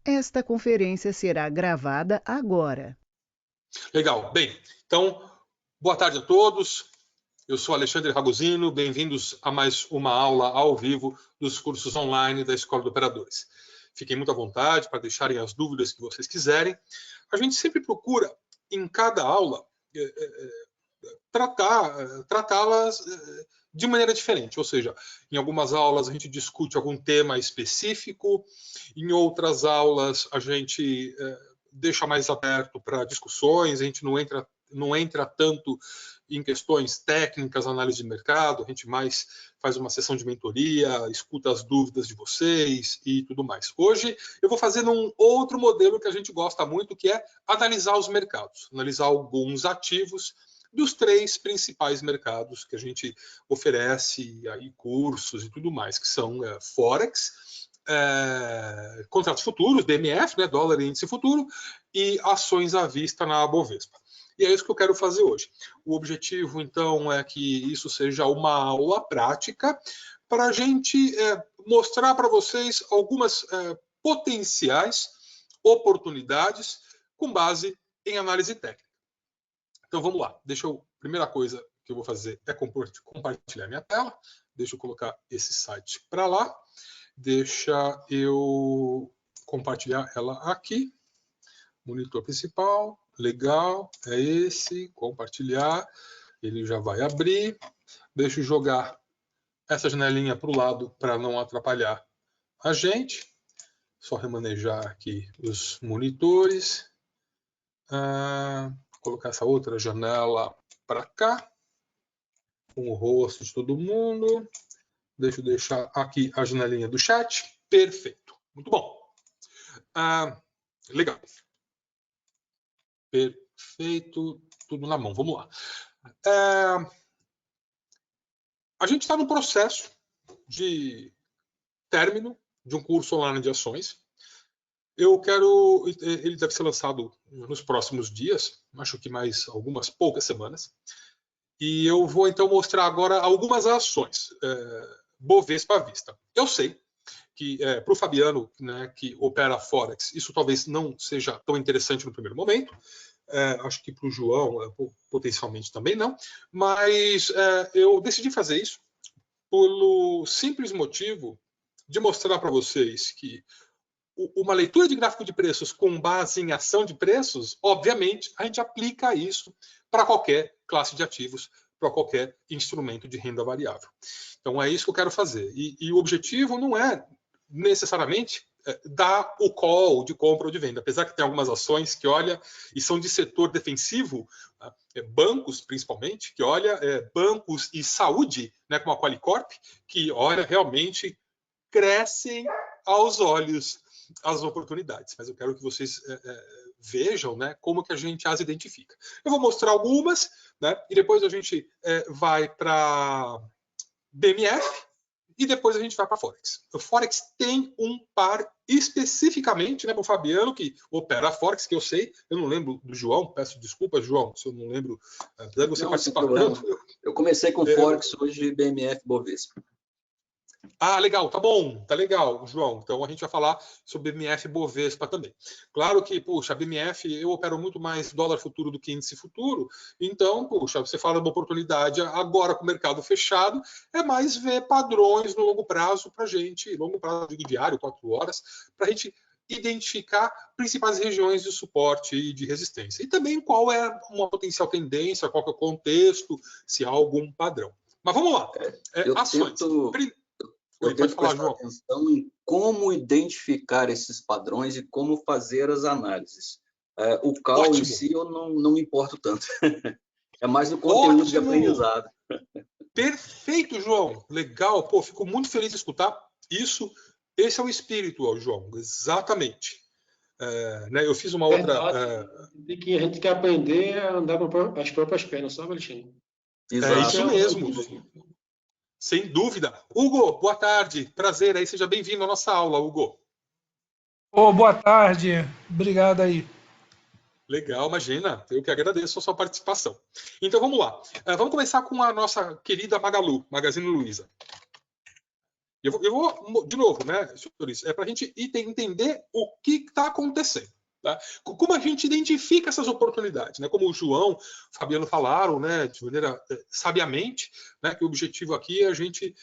Esta conferência será gravada agora. Legal. Bem, então, boa tarde a todos. Eu sou Alexandre Ragosino. Bem-vindos a mais uma aula ao vivo dos cursos online da Escola de Operadores. Fiquem muito à vontade para deixarem as dúvidas que vocês quiserem. A gente sempre procura, em cada aula, tratá-las de maneira diferente, ou seja, em algumas aulas a gente discute algum tema específico, em outras aulas a gente deixa mais aberto para discussões, a gente não entra tanto em questões técnicas, análise de mercado, a gente mais faz uma sessão de mentoria, escuta as dúvidas de vocês e tudo mais. Hoje eu vou fazer um outro modelo que a gente gosta muito, que é analisar os mercados, analisar alguns ativos dos 3 principais mercados que a gente oferece aí cursos e tudo mais, que são Forex, contratos futuros, DMF, né, dólar e índice futuro, e ações à vista na Bovespa. E é isso que eu quero fazer hoje. O objetivo, então, é que isso seja uma aula prática para a gente mostrar para vocês algumas potenciais oportunidades com base em análise técnica. Então vamos lá. Primeira coisa que eu vou fazer é compartilhar minha tela. Deixa eu colocar esse site para lá. Deixa eu compartilhar ela aqui. Monitor principal, legal, é esse, compartilhar, ele já vai abrir. Deixa eu jogar essa janelinha para o lado para não atrapalhar a gente. Só remanejar aqui os monitores. Colocar essa outra janela para cá, com o rosto de todo mundo. Deixa eu deixar aqui a janelinha do chat. Perfeito. Muito bom. Legal. Perfeito. Tudo na mão. Vamos lá. A gente está no processo de término de um curso online de ações. Ele deve ser lançado nos próximos dias, acho que mais algumas poucas semanas. E eu vou então mostrar agora algumas ações Bovespa à vista. Eu sei que para o Fabiano, né, que opera Forex, isso talvez não seja tão interessante no primeiro momento. Acho que para o João, potencialmente também não. Mas eu decidi fazer isso pelo simples motivo de mostrar para vocês que uma leitura de gráfico de preços com base em ação de preços, obviamente, a gente aplica isso para qualquer classe de ativos, para qualquer instrumento de renda variável. Então, é isso que eu quero fazer. E o objetivo não é necessariamente dar o call de compra ou de venda, apesar que tem algumas ações que olha e são de setor defensivo, bancos principalmente, que olha bancos e saúde, né, como a Qualicorp, que olha realmente crescem aos olhos as oportunidades, mas eu quero que vocês vejam, né, como que a gente as identifica. Eu vou mostrar algumas, né, e depois a gente vai para BMF e depois a gente vai para Forex. O Forex tem um par especificamente, né, para o Fabiano, que opera a Forex, que eu sei, eu não lembro do João, peço desculpas, João, se eu não lembro, apesar de você participar tanto. Eu comecei com Forex hoje, BMF Bovespa. Legal, tá bom, tá legal, João. Então a gente vai falar sobre BMF Bovespa também. Claro que, puxa, a BMF eu opero muito mais dólar futuro do que índice futuro, então, puxa, você fala de uma oportunidade agora com o mercado fechado, é mais ver padrões no longo prazo para a gente, longo prazo, digo diário, 4 horas, para a gente identificar principais regiões de suporte e de resistência. E também qual é uma potencial tendência, qual é o contexto, se há algum padrão. Mas vamos lá. Ações. Eu tento prestar atenção em como identificar esses padrões e como fazer as análises. O call em si eu não me importo tanto. É mais no conteúdo de aprendizado. Perfeito, João. Legal. Pô, fico muito feliz de escutar isso. Esse é o espírito, João. Exatamente. Né, eu fiz uma outra... A gente tem que aprender a andar com as próprias pernas, sabe, Alexandre? É isso mesmo. Sem dúvida. Hugo, boa tarde. Prazer aí. Seja bem-vindo à nossa aula, Hugo. Boa tarde. Obrigado aí. Legal, imagina. Eu que agradeço a sua participação. Então, vamos lá. Vamos começar com a nossa querida Magalu, Magazine Luiza. Eu vou de novo, né, senhores, para a gente entender o que está acontecendo. Tá? Como a gente identifica essas oportunidades, né? Como o João, o Fabiano falaram, né, de maneira sabiamente, né, que o objetivo aqui é a gente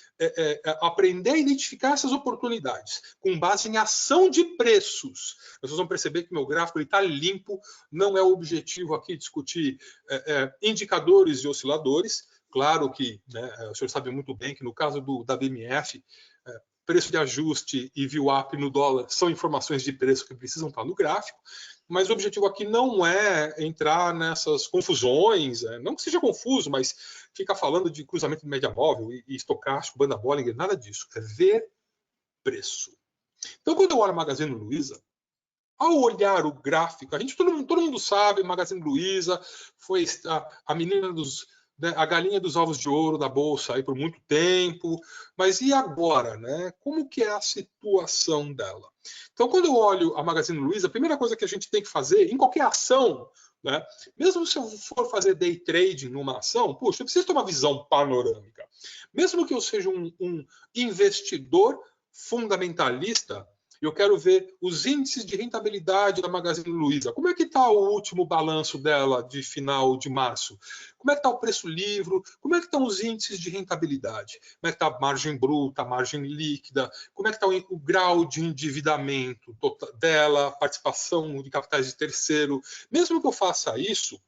aprender a identificar essas oportunidades com base em ação de preços. Vocês vão perceber que meu gráfico está limpo, não é o objetivo aqui discutir indicadores e osciladores. Claro que, né, o senhor sabe muito bem que no caso da BMF, preço de ajuste e VWAP no dólar são informações de preço que precisam estar no gráfico, mas o objetivo aqui não é entrar nessas confusões, não que seja confuso, mas ficar falando de cruzamento de média móvel e estocástico, banda Bollinger, nada disso. É ver preço. Então, quando eu olho a Magazine Luiza, ao olhar o gráfico, todo mundo sabe, Magazine Luiza foi a menina dos... Né, a galinha dos ovos de ouro da bolsa aí por muito tempo, mas e agora, né? Como que é a situação dela? Então, quando eu olho a Magazine Luiza, a primeira coisa que a gente tem que fazer em qualquer ação, né? Mesmo se eu for fazer day trading numa ação, puxa, eu preciso ter uma visão panorâmica. Mesmo que eu seja um investidor fundamentalista, eu quero ver os índices de rentabilidade da Magazine Luiza. Como é que está o último balanço dela de final de março? Como é que está o preço livre? Como é que estão os índices de rentabilidade? Como é que está a margem bruta, a margem líquida? Como é que está o grau de endividamento dela, participação de capitais de terceiro? Mesmo que eu faça isso,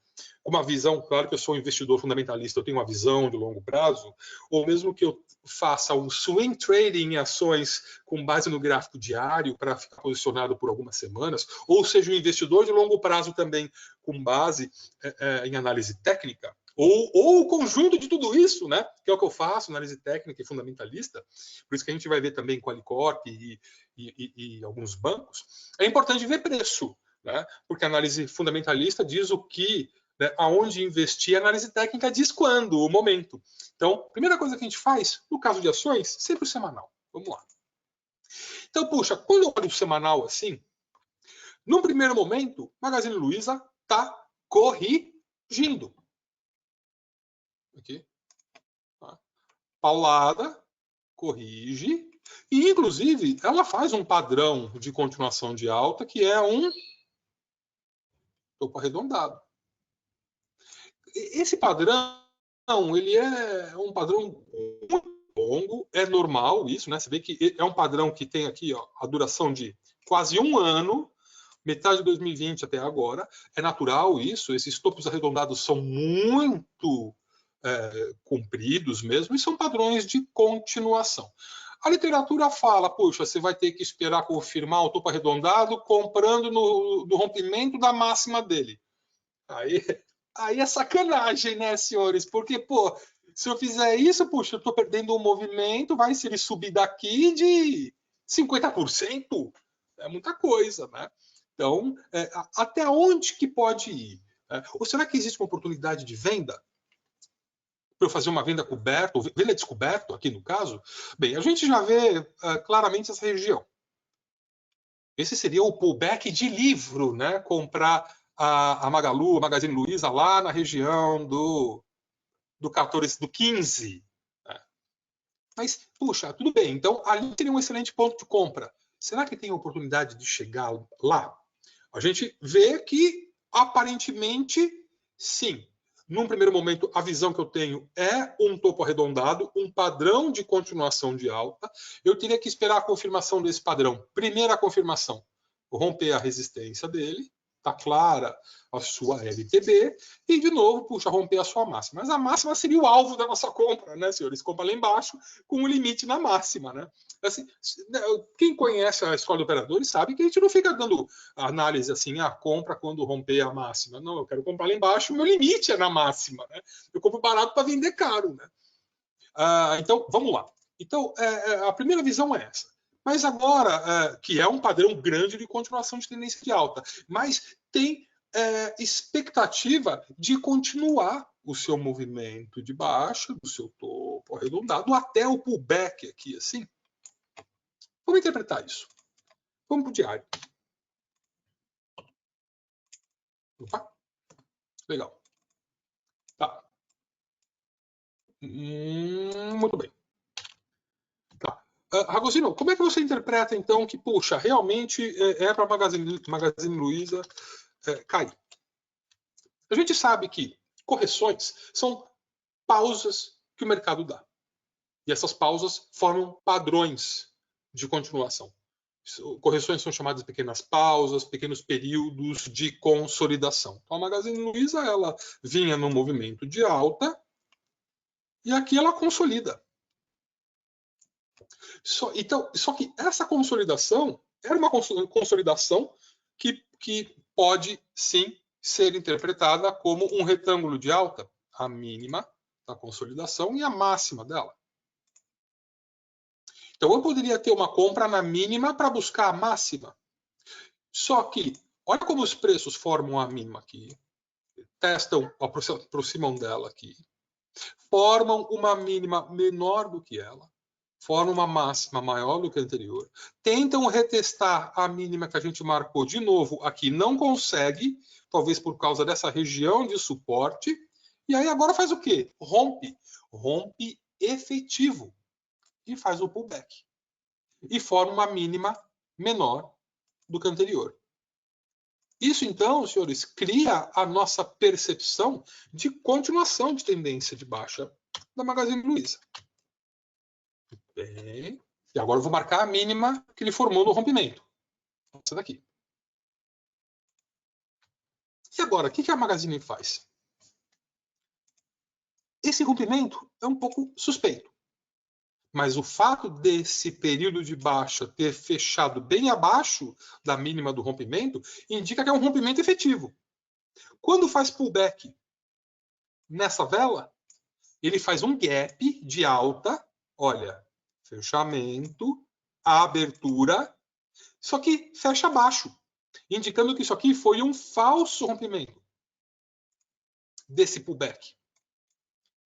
com uma visão, claro que eu sou um investidor fundamentalista, eu tenho uma visão de longo prazo, ou mesmo que eu faça um swing trading em ações com base no gráfico diário para ficar posicionado por algumas semanas, ou seja, um investidor de longo prazo também com base em análise técnica, ou o conjunto de tudo isso, né? Que é o que eu faço, análise técnica e fundamentalista, por isso que a gente vai ver também Qualicorp e alguns bancos, é importante ver preço, né? Porque a análise fundamentalista diz o que, né, aonde investir, a análise técnica diz quando, o momento. Então, primeira coisa que a gente faz, no caso de ações, sempre o semanal. Vamos lá. Então, puxa, quando eu olho o semanal assim, num primeiro momento, Magazine Luiza está corrigindo. Aqui. Tá. Paulada, corrige, e inclusive ela faz um padrão de continuação de alta que é um topo arredondado. Esse padrão, ele é um padrão muito longo, é normal isso, né? Você vê que é um padrão que tem aqui, ó, a duração de quase um ano, metade de 2020 até agora. É natural isso, esses topos arredondados são muito compridos mesmo, e são padrões de continuação. A literatura fala, puxa, você vai ter que esperar confirmar o topo arredondado comprando no rompimento da máxima dele. Aí é sacanagem, né, senhores? Porque, pô, se eu fizer isso, puxa, eu tô perdendo um movimento, vai se ele subir daqui de 50%, é muita coisa, né? Então, até onde que pode ir? Ou será que existe uma oportunidade de venda? Para eu fazer uma venda coberta, ou venda descoberto, aqui no caso? Bem, a gente já vê claramente essa região. Esse seria o pullback de livro, né? Comprar a Magalu, a Magazine Luiza lá na região do 14, do 15. Né? Mas, puxa, tudo bem. Então, ali seria um excelente ponto de compra. Será que tem oportunidade de chegar lá? A gente vê que, aparentemente, sim. Num primeiro momento, a visão que eu tenho é um topo arredondado, um padrão de continuação de alta. Eu teria que esperar a confirmação desse padrão. Primeira confirmação, romper a resistência dele, está clara a sua LTB, e de novo, puxa, romper a sua máxima. Mas a máxima seria o alvo da nossa compra, né, senhores? Compra lá embaixo com o limite na máxima, né? Assim, quem conhece a escola de operadores sabe que a gente não fica dando análise assim, compra quando romper a máxima. Não, eu quero comprar lá embaixo, o meu limite é na máxima, né? Eu compro barato para vender caro, né? Então, vamos lá. Então, a primeira visão é essa. Mas agora, que é um padrão grande de continuação de tendência de alta, mas tem expectativa de continuar o seu movimento de baixa, do seu topo arredondado, até o pullback aqui, assim. Vamos interpretar isso. Vamos para o diário. Opa. Legal. Tá. Muito bem. Tá. Ragosino, como é que você interpreta, então, que, puxa, realmente é para a Magazine Luiza cair? A gente sabe que correções são pausas que o mercado dá. E essas pausas formam padrões de continuação. Correções são chamadas de pequenas pausas, pequenos períodos de consolidação. Então, a Magazine Luiza ela vinha num movimento de alta e aqui ela consolida. Só que essa consolidação era uma consolidação que pode, sim, ser interpretada como um retângulo de alta, a mínima da consolidação e a máxima dela. Então, eu poderia ter uma compra na mínima para buscar a máxima. Só que, olha como os preços formam a mínima aqui, testam, aproximam dela aqui, formam uma mínima menor do que ela, formam uma máxima maior do que a anterior, tentam retestar a mínima que a gente marcou de novo aqui, não consegue, talvez por causa dessa região de suporte, e aí agora faz o quê? Rompe efetivo e faz o pullback. E forma uma mínima menor do que a anterior. Isso, então, senhores, cria a nossa percepção de continuação de tendência de baixa da Magazine Luiza. Bem, e agora eu vou marcar a mínima que ele formou no rompimento. Essa daqui. E agora, o que a Magazine faz? Esse rompimento é um pouco suspeito. Mas o fato desse período de baixa ter fechado bem abaixo da mínima do rompimento indica que é um rompimento efetivo. Quando faz pullback nessa vela, ele faz um gap de alta, olha, fechamento, abertura, só que fecha abaixo, indicando que isso aqui foi um falso rompimento desse pullback.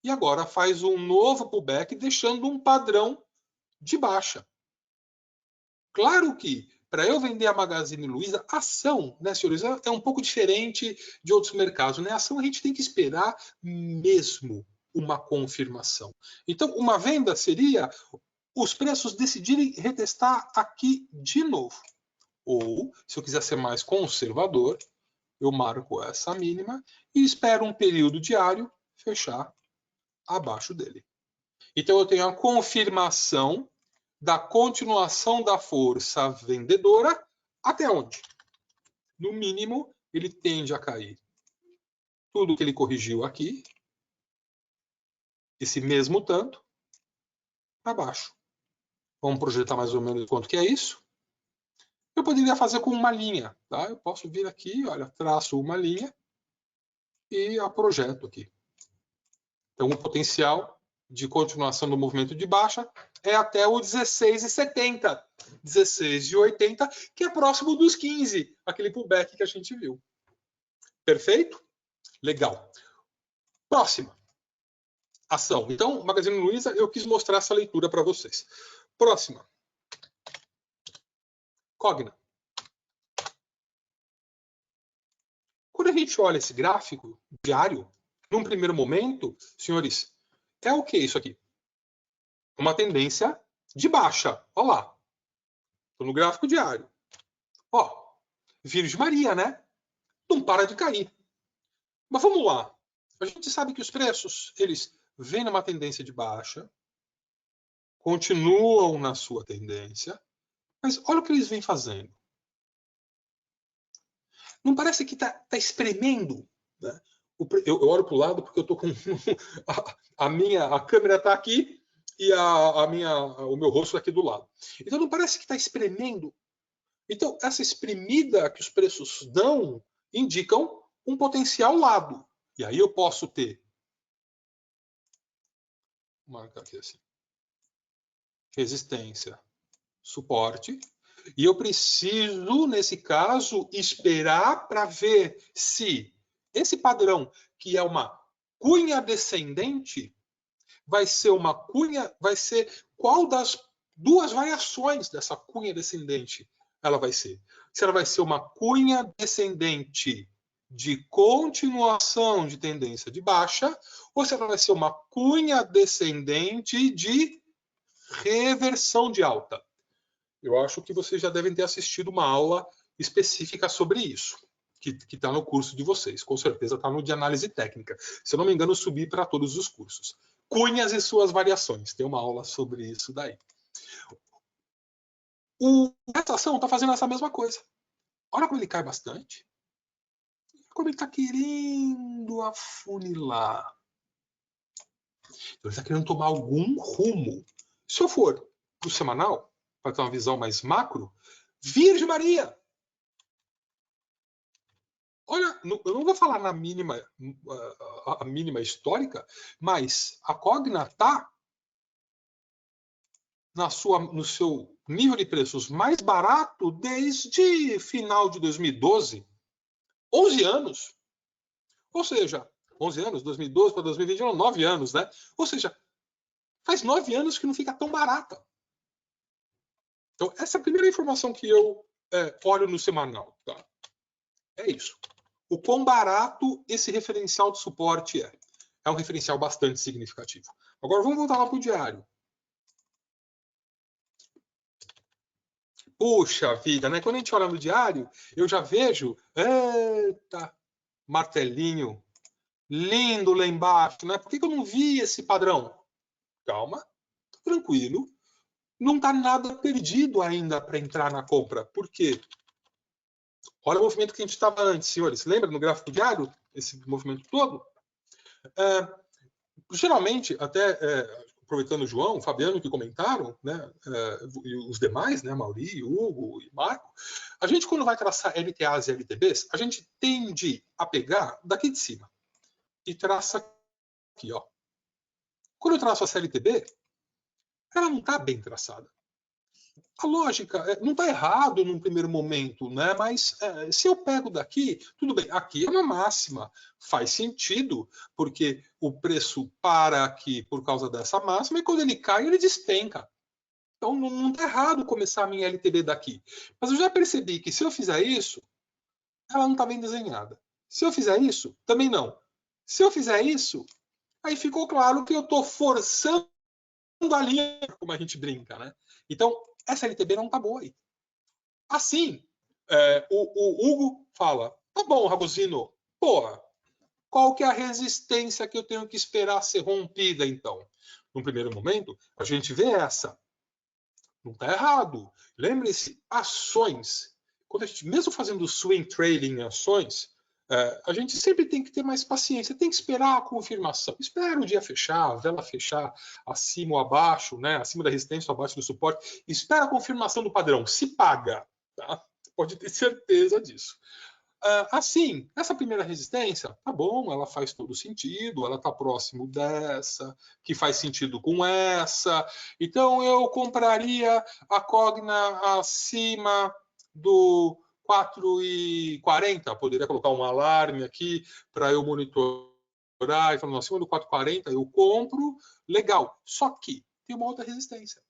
E agora faz um novo pullback, deixando um padrão de baixa. Claro que, para eu vender a Magazine Luiza, ação, né, senhores, é um pouco diferente de outros mercados. Né? A ação a gente tem que esperar mesmo uma confirmação. Então, uma venda seria os preços decidirem retestar aqui de novo. Ou, se eu quiser ser mais conservador, eu marco essa mínima e espero um período diário fechar abaixo dele. Então, eu tenho a confirmação da continuação da força vendedora até onde? No mínimo, ele tende a cair. Tudo que ele corrigiu aqui, esse mesmo tanto, para baixo. Vamos projetar mais ou menos quanto que é isso. Eu poderia fazer com uma linha. Tá? Eu posso vir aqui, olha, traço uma linha e a projeto aqui. Então, o potencial de continuação do movimento de baixa é até o 16,70, 16,80, que é próximo dos 15, aquele pullback que a gente viu. Perfeito? Legal. Próxima. Ação. Então, Magazine Luiza, eu quis mostrar essa leitura para vocês. Próxima. Cogna. Quando a gente olha esse gráfico diário, num primeiro momento, senhores, é o que isso aqui? Uma tendência de baixa. Olha lá. Estou no gráfico diário. Ó, Virgem Maria, né? Não para de cair. Mas vamos lá. A gente sabe que os preços, eles vêm numa tendência de baixa, continuam na sua tendência, mas olha o que eles vêm fazendo. Não parece que está espremendo, né? Eu olho para o lado porque eu estou com a câmera está aqui e o meu rosto aqui do lado. Então não parece que está espremendo. Então essa espremida que os preços dão indicam um potencial lado. E aí eu posso ter, vou marcar aqui assim, resistência, suporte. E eu preciso, nesse caso, esperar para ver se esse padrão, que é uma cunha descendente, vai ser qual das duas variações dessa cunha descendente ela vai ser? Se ela vai ser uma cunha descendente de continuação de tendência de baixa, ou se ela vai ser uma cunha descendente de reversão de alta. Eu acho que vocês já devem ter assistido uma aula específica sobre isso, que está no curso de vocês. Com certeza está no de análise técnica. Se eu não me engano, eu subi para todos os cursos. Cunhas e suas variações. Tem uma aula sobre isso daí. Essa ação está fazendo essa mesma coisa. Olha como ele cai bastante. Como ele está querendo afunilar. Então, ele está querendo tomar algum rumo. Se eu for para o semanal, para ter uma visão mais macro, Virgem Maria! Olha, eu não vou falar na mínima, a mínima histórica, mas a Cogna está no seu nível de preços mais barato desde final de 2012. 11 anos. Ou seja, 11 anos, 2012 para 2021, 9 anos, né? Ou seja, faz 9 anos que não fica tão barata. Então, essa é a primeira informação que eu olho no semanal. Tá? É isso. O quão barato esse referencial de suporte é. É um referencial bastante significativo. Agora, vamos voltar lá para o diário. Puxa vida, né? Quando a gente olha no diário, eu já vejo, eita, martelinho, lindo lá embaixo, né? Por que eu não vi esse padrão? Calma, tranquilo. Não está nada perdido ainda para entrar na compra. Por quê? Olha o movimento que a gente estava antes, senhores. Lembra no gráfico diário? Esse movimento todo? Geralmente, até aproveitando o João, o Fabiano que comentaram, né, e os demais, né, Mauri, Hugo e Marco, a gente quando vai traçar LTAs e LTBs, a gente tende a pegar daqui de cima e traça aqui, ó. Quando eu traço a CLTB, ela não está bem traçada. A lógica não está errado num primeiro momento, né? Mas se eu pego daqui, tudo bem, aqui é uma máxima, faz sentido, porque o preço para aqui por causa dessa máxima e quando ele cai, ele despenca. Então não está errado começar a minha LTB daqui. Mas eu já percebi que se eu fizer isso, ela não está bem desenhada. Se eu fizer isso, também não. Se eu fizer isso, aí ficou claro que eu estou forçando a linha, como a gente brinca, né? Então, essa LTB não tá boa aí. Assim, o Hugo fala, tá bom, Ragosino, porra, qual que é a resistência que eu tenho que esperar ser rompida, então? No primeiro momento, a gente vê essa. Não tá errado. Lembre-se, ações. Quando a gente, mesmo fazendo swing trading em ações, a gente sempre tem que ter mais paciência, tem que esperar a confirmação. Espera o dia fechar, a vela fechar acima ou abaixo, né? Acima da resistência ou abaixo do suporte. Espera a confirmação do padrão, se paga. Tá? Pode ter certeza disso. Assim, essa primeira resistência, tá bom, ela faz todo sentido, ela está próximo dessa, que faz sentido com essa. Então, eu compraria a Cogna acima do 4,40, poderia colocar um alarme aqui para eu monitorar, e falando acima do 4,40 eu compro, legal. Só que tem uma outra resistência.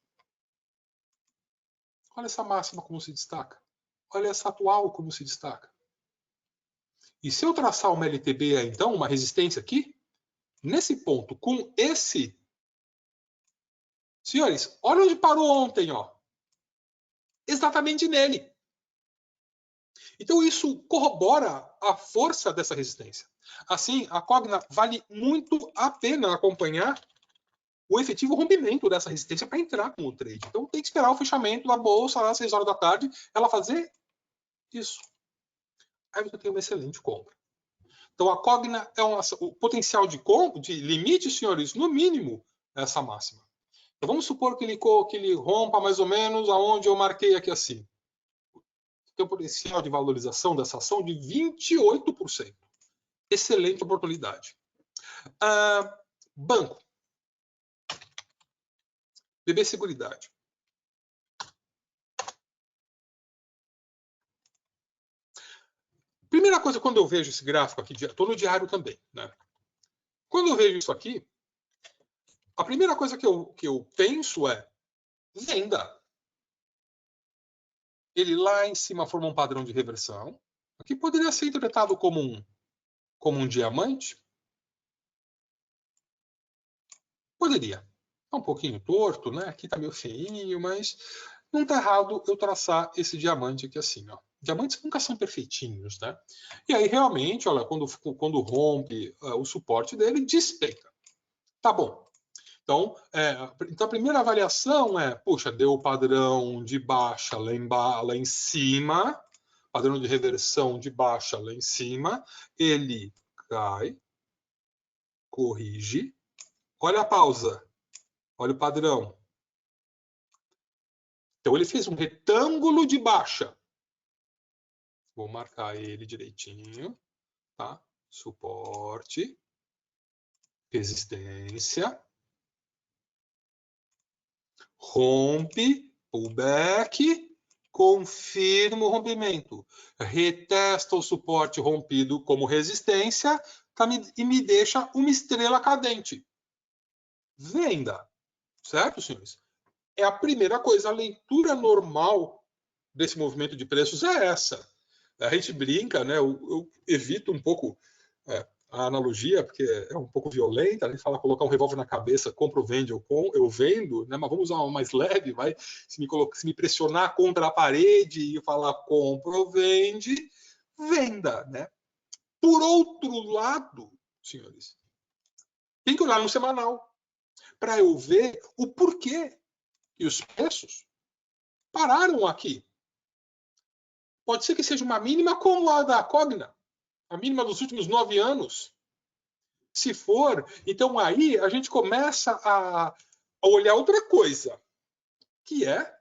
Olha essa máxima como se destaca. Olha essa atual como se destaca. E se eu traçar uma LTB, então, uma resistência aqui, nesse ponto, com esse... Senhores, olha onde parou ontem, ó. Exatamente nele. Então, isso corrobora a força dessa resistência. Assim, a Cogna vale muito a pena acompanhar o efetivo rompimento dessa resistência para entrar com o trade. Então, tem que esperar o fechamento da bolsa lá às 6 horas da tarde, ela fazer isso. Aí você tem uma excelente compra. Então, a Cogna é o potencial de limite, senhores, no mínimo, essa máxima. Então, vamos supor que ele rompa mais ou menos aonde eu marquei aqui assim. Tem um potencial de valorização dessa ação de 28%. Excelente oportunidade. Banco. BB Seguridade. Primeira coisa, quando eu vejo esse gráfico aqui, estou no diário também, né? Quando eu vejo isso aqui, a primeira coisa que eu penso é venda. Ele lá em cima forma um padrão de reversão, que poderia ser interpretado como um diamante. Poderia. Tá um pouquinho torto, né? Aqui tá meio feinho, mas não tá errado eu traçar esse diamante aqui assim, ó. Diamantes nunca são perfeitinhos, né? E aí, realmente, olha, quando rompe o suporte dele, despenca. Tá bom. Então, a primeira avaliação é, puxa, deu o padrão de baixa lá em cima, padrão de reversão de baixa lá em cima, ele cai, corrige, olha a pausa, olha o padrão. Então, ele fez um retângulo de baixa. Vou marcar ele direitinho, tá? Suporte, resistência, rompe, pullback, confirma o rompimento, retesta o suporte rompido como resistência e me deixa uma estrela cadente. Venda, certo, senhores? É a primeira coisa, a leitura normal desse movimento de preços é essa. A gente brinca, né? Eu evito um pouco a analogia, porque é um pouco violenta, a gente fala colocar um revólver na cabeça, compro, vende, eu vendo, né? Mas vamos usar uma mais leve, vai? Se me pressionar contra a parede e falar compro, vende, venda, né? Por outro lado, senhores, tem que olhar no semanal para eu ver o porquê que os preços pararam aqui. Pode ser que seja uma mínima como a da Cogna, a mínima dos últimos 9 anos. Se for, então aí a gente começa a olhar outra coisa, que é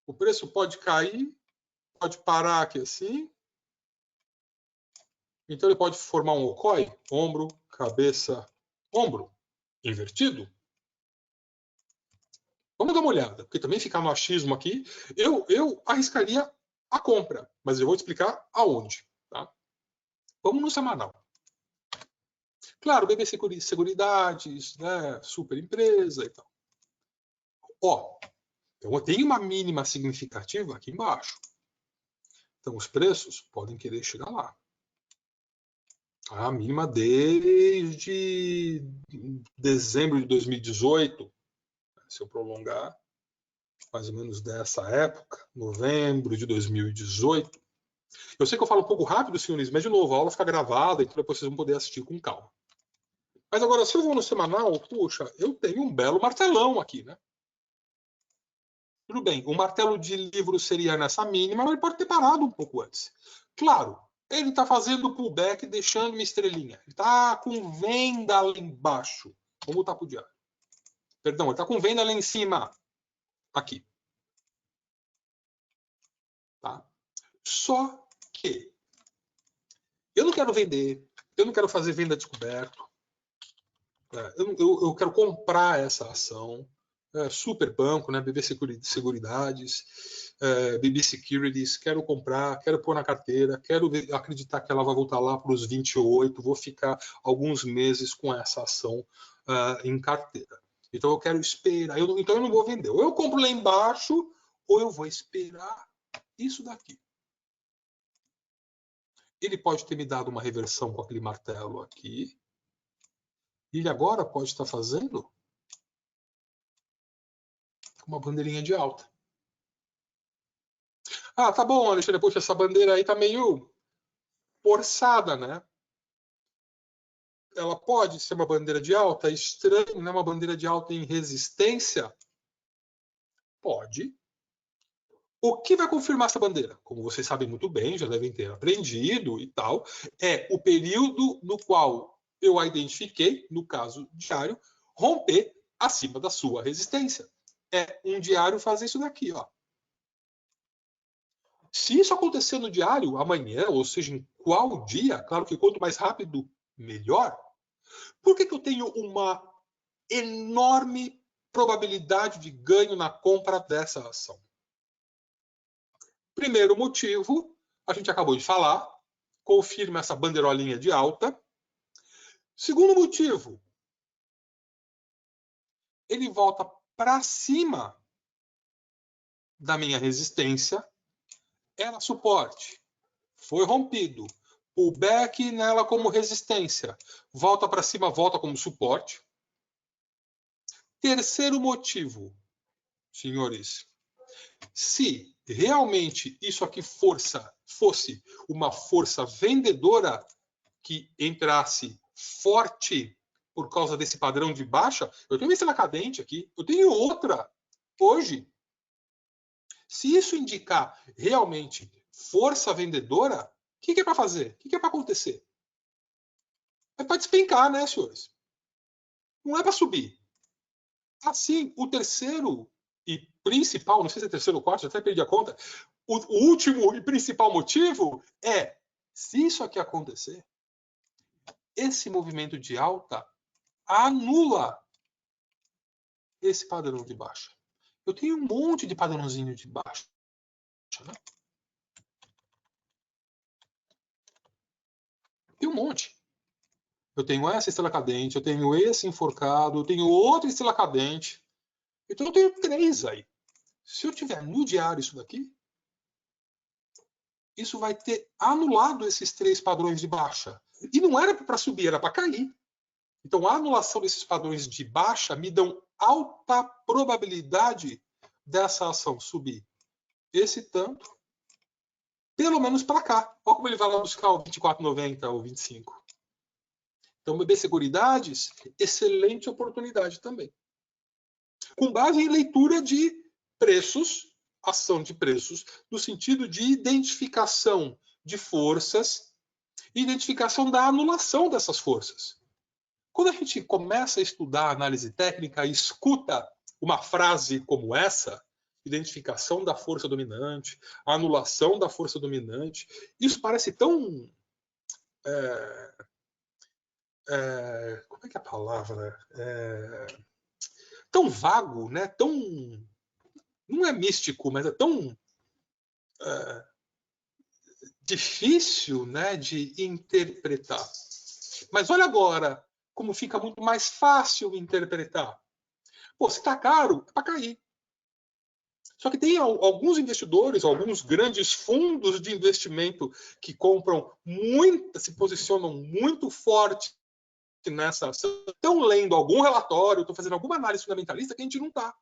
o preço pode cair, pode parar aqui assim. Então ele pode formar um okoi, ombro, cabeça, ombro, invertido. Vamos dar uma olhada, porque também ficar no achismo aqui, eu arriscaria a compra, mas eu vou te explicar aonde. Tá? Vamos no semanal. Claro, BB Seguridades, né, super empresa e tal. Ó, eu tenho uma mínima significativa aqui embaixo. Então, os preços podem querer chegar lá. A mínima desde dezembro de 2018, se eu prolongar, mais ou menos dessa época, novembro de 2018. Eu sei que eu falo um pouco rápido, senhores, mas, de novo, a aula fica gravada, então depois vocês vão poder assistir com calma. Mas agora, se eu vou no semanal, puxa, eu tenho um belo martelão aqui, né? Tudo bem, o martelo de livro seria nessa mínima, mas ele pode ter parado um pouco antes. Claro, ele está fazendo pullback, deixando uma estrelinha. Ele está com venda lá embaixo. Vamos voltar para o diário. Perdão, ele está com venda lá em cima. Aqui. Tá? Só que eu não quero vender, eu não quero fazer venda descoberto. Eu quero comprar essa ação. Super Banco, né? BB Seguridades, BB Securities, quero comprar, quero pôr na carteira, quero acreditar que ela vai voltar lá para os 28, vou ficar alguns meses com essa ação em carteira. Então eu quero esperar, então eu não vou vender. Ou eu compro lá embaixo, ou eu vou esperar isso daqui. Ele pode ter me dado uma reversão com aquele martelo aqui. Ele agora pode estar fazendo uma bandeirinha de alta. Ah, tá bom, Alexandre, poxa, essa bandeira aí tá meio forçada, né? Ela pode ser uma bandeira de alta? É estranho, né? Uma bandeira de alta em resistência? Pode. O que vai confirmar essa bandeira? Como vocês sabem muito bem, já devem ter aprendido e tal, é o período no qual eu a identifiquei, no caso diário, romper acima da sua resistência. É um diário fazer isso daqui, ó. Se isso acontecer no diário amanhã, ou seja, em qual dia, claro que quanto mais rápido, melhor. Por que eu tenho uma enorme probabilidade de ganho na compra dessa ação? Primeiro motivo, a gente acabou de falar, confirma essa bandeirolinha de alta. Segundo motivo, ele volta para cima da minha resistência, era suporte, foi rompido, pullback nela como resistência, volta para cima, volta como suporte. Terceiro motivo, senhores, se realmente isso aqui fosse uma força vendedora que entrasse forte por causa desse padrão de baixa, eu tenho uma estrela cadente aqui, eu tenho outra hoje. Se isso indicar realmente força vendedora, o que é para fazer? O que é para acontecer? É para despencar, né, senhores? Não é para subir. Assim, o terceiro e principal, não sei se é terceiro ou quarto, já até perdi a conta, o último e principal motivo é, se isso aqui acontecer, esse movimento de alta anula esse padrão de baixa. Eu tenho um monte de padrãozinho de baixa. Né? Tem um monte. Eu tenho essa estrela cadente, eu tenho esse enforcado, eu tenho outra estrela cadente. Então eu tenho 3 aí. Se eu tiver no diário isso daqui, isso vai ter anulado esses 3 padrões de baixa. E não era para subir, era para cair. Então a anulação desses padrões de baixa me dão alta probabilidade dessa ação subir esse tanto, pelo menos para cá. Olha como ele vai lá buscar o 24,90 ou 25. Então, BB Seguridades, excelente oportunidade também. Com base em leitura de preços, ação de preços, no sentido de identificação de forças e identificação da anulação dessas forças. Quando a gente começa a estudar análise técnica e escuta uma frase como essa, identificação da força dominante, anulação da força dominante, isso parece tão... como é que é a palavra? Tão vago, né? Tão... Não é místico, mas é tão difícil, né, de interpretar. Mas olha agora como fica muito mais fácil interpretar. Pô, se está caro, é para cair. Só que tem alguns investidores, alguns grandes fundos de investimento que compram muito, se posicionam muito forte nessa ação, estão lendo algum relatório, estão fazendo alguma análise fundamentalista que a gente não está.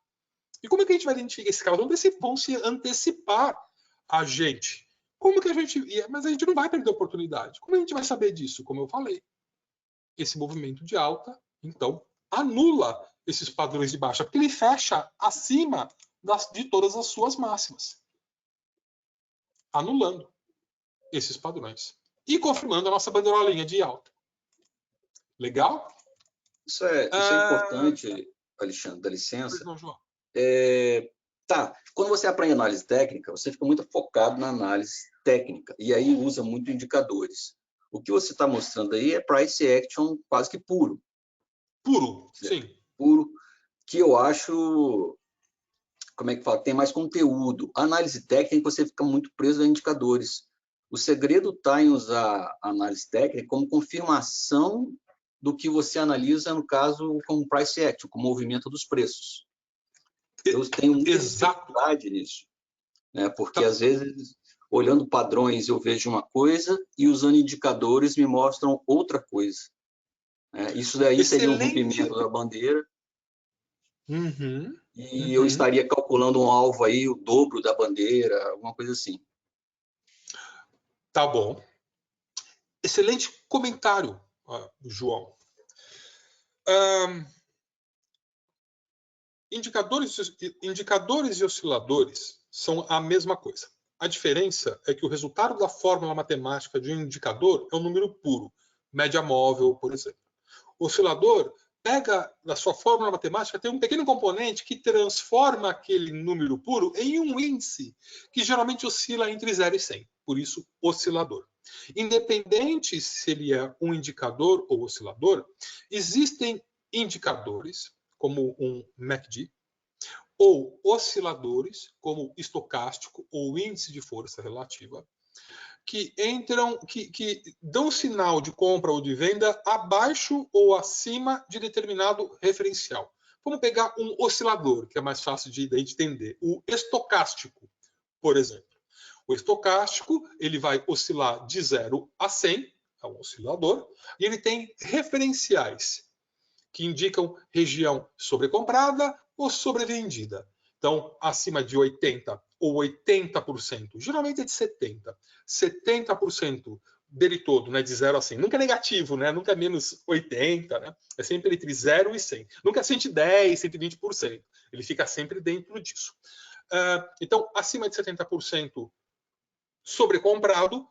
E como é que a gente vai identificar esses caras? Vão se antecipar a gente. Como que a gente... Mas a gente não vai perder a oportunidade. Como a gente vai saber disso? Como eu falei, esse movimento de alta, então, anula esses padrões de baixa, porque ele fecha acima de todas as suas máximas, anulando esses padrões e confirmando a nossa bandeirolinha de alta. Legal? Isso é importante, Alexandre, dá licença. Não, João. Quando você aprende análise técnica, você fica muito focado na análise técnica e aí usa muito indicadores. O que você está mostrando aí é price action quase que puro. Puro, sim. Puro, que eu acho, como é que fala, tem mais conteúdo. A análise técnica, você fica muito preso a indicadores. O segredo está em usar a análise técnica como confirmação do que você analisa, no caso, como price action, como movimento dos preços. Eu tenho muita dificuldade nisso, né? Porque às vezes, olhando padrões, eu vejo uma coisa e usando indicadores me mostram outra coisa. Isso daí seria um rompimento da bandeira. Eu estaria calculando um alvo aí, o dobro da bandeira, alguma coisa assim. Tá bom. Excelente comentário, João. Indicadores e osciladores são a mesma coisa. A diferença é que o resultado da fórmula matemática de um indicador é um número puro, média móvel, por exemplo. O oscilador pega da sua fórmula matemática, tem um pequeno componente que transforma aquele número puro em um índice que geralmente oscila entre 0 e 100. Por isso, oscilador. Independente se ele é um indicador ou oscilador, existem indicadores, como um MACD, ou osciladores, como estocástico ou índice de força relativa, que dão sinal de compra ou de venda abaixo ou acima de determinado referencial. Vamos pegar um oscilador, que é mais fácil de entender. O estocástico, por exemplo. O estocástico ele vai oscilar de 0 a 100, é um oscilador, e ele tem referenciais. que indicam região sobrecomprada ou sobrevendida. Então, acima de 80% ou 80%, geralmente é de 70%. 70% dele todo, né, de 0 a 100. Nunca é negativo, né? Nunca é menos 80%, né? É sempre entre 0 e 100. Nunca é 110%, 120%. Ele fica sempre dentro disso. Então, acima de 70% sobrecomprado,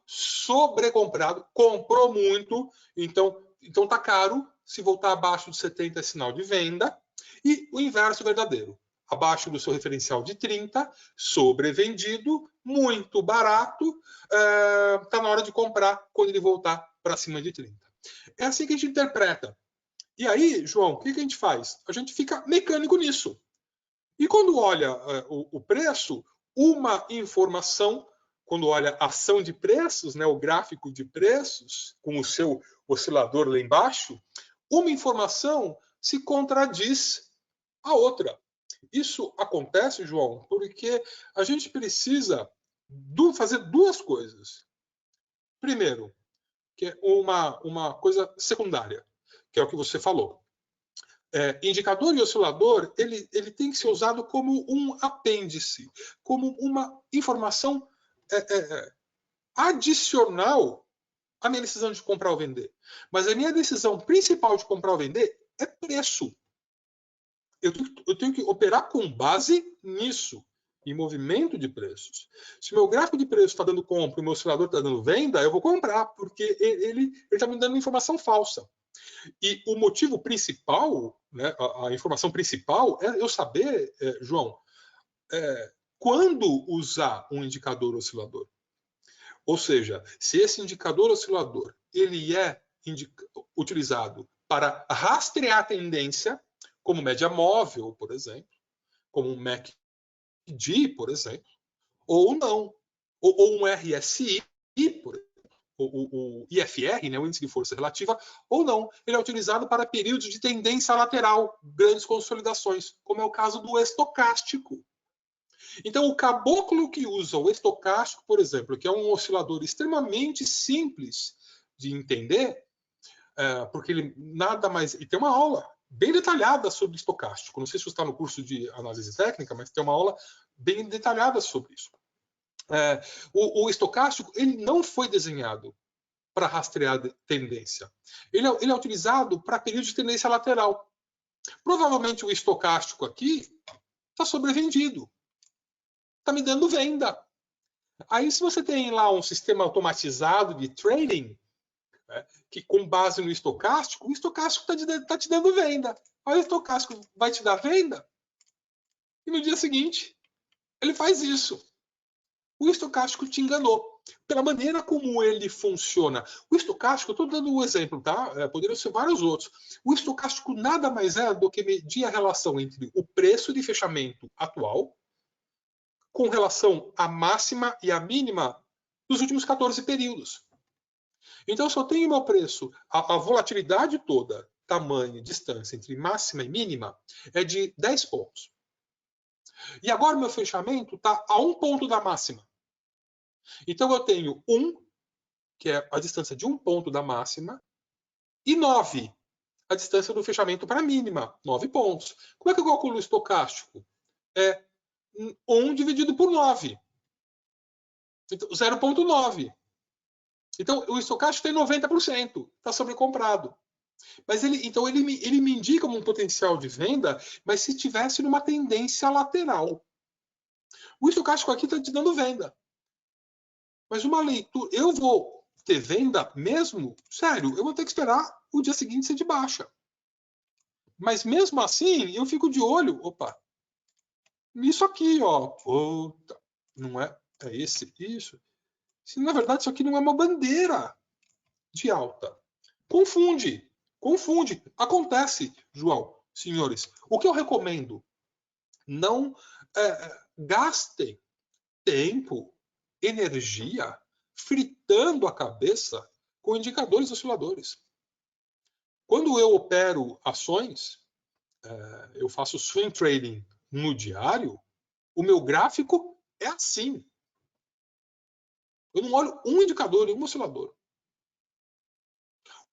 comprou muito, então tá caro. Se voltar abaixo de 70 é sinal de venda. E o inverso verdadeiro. Abaixo do seu referencial de 30, sobrevendido, muito barato, está na hora de comprar quando ele voltar para cima de 30. É assim que a gente interpreta. E aí, João, o que a gente faz? A gente fica mecânico nisso. E quando olha o preço, uma informação, quando olha a ação de preços, né, o gráfico de preços, com o seu oscilador lá embaixo, uma informação se contradiz à outra. Isso acontece, João, porque a gente precisa fazer duas coisas. Primeiro, que é uma coisa secundária, que é o que você falou. Indicador e oscilador, ele tem que ser usado como um apêndice, como uma informação adicional à minha decisão de comprar ou vender. Mas a minha decisão principal de comprar ou vender é preço. Eu tenho que operar com base nisso, em movimento de preços. Se meu gráfico de preço está dando compra e o meu oscilador está dando venda, eu vou comprar, porque ele está me dando informação falsa. E o motivo principal, né, a informação principal, é eu saber, João, quando usar um indicador oscilador. Ou seja, se esse indicador oscilador ele é utilizado para rastrear a tendência, como média móvel, por exemplo, como um MACD, por exemplo, ou não, ou um RSI, por exemplo, o IFR, né, o índice de força relativa, ou não. Ele é utilizado para períodos de tendência lateral, grandes consolidações, como é o caso do estocástico. Então, o caboclo que usa o estocástico, por exemplo, que é um oscilador extremamente simples de entender, porque ele nada mais... E tem uma aula bem detalhada sobre estocástico. Não sei se você está no curso de análise técnica, mas tem uma aula bem detalhada sobre isso. O estocástico ele não foi desenhado para rastrear tendência. Ele é utilizado para período de tendência lateral. Provavelmente o estocástico aqui está sobrevendido. Está me dando venda. Aí, se você tem lá um sistema automatizado de trading, que com base no estocástico, o estocástico está te dando venda. Aí o estocástico vai te dar venda e no dia seguinte ele faz isso. O estocástico te enganou. Pela maneira como ele funciona. O estocástico, eu estou dando um exemplo, tá? Poderiam ser vários outros. O estocástico nada mais é do que medir a relação entre o preço de fechamento atual com relação à máxima e à mínima dos últimos 14 períodos. Então, se eu tenho meu preço, a volatilidade toda, tamanho, distância entre máxima e mínima, é de 10 pontos. E agora meu fechamento está a 1 ponto da máxima. Então, eu tenho 1, que é a distância de 1 ponto da máxima, e 9, a distância do fechamento para a mínima, 9 pontos. Como é que eu calculo o estocástico? É 1 dividido por 9. Então, 0,9. Então, o estocástico tem 90%, está sobrecomprado. Mas então ele me indica um potencial de venda, mas se tivesse numa tendência lateral. O estocástico aqui está te dando venda. Mas uma leitura, eu vou ter venda mesmo? Sério, eu vou ter que esperar o dia seguinte ser de baixa. Mas mesmo assim, eu fico de olho, opa, nisso aqui, ó. Puta, não é isso. Se na verdade isso aqui não é uma bandeira de alta. Confunde. Acontece, João, senhores. O que eu recomendo? Não gastem tempo, energia, fritando a cabeça com indicadores osciladores. Quando eu opero ações, eu faço swing trading no diário, o meu gráfico é assim. Eu não olho um indicador e um oscilador.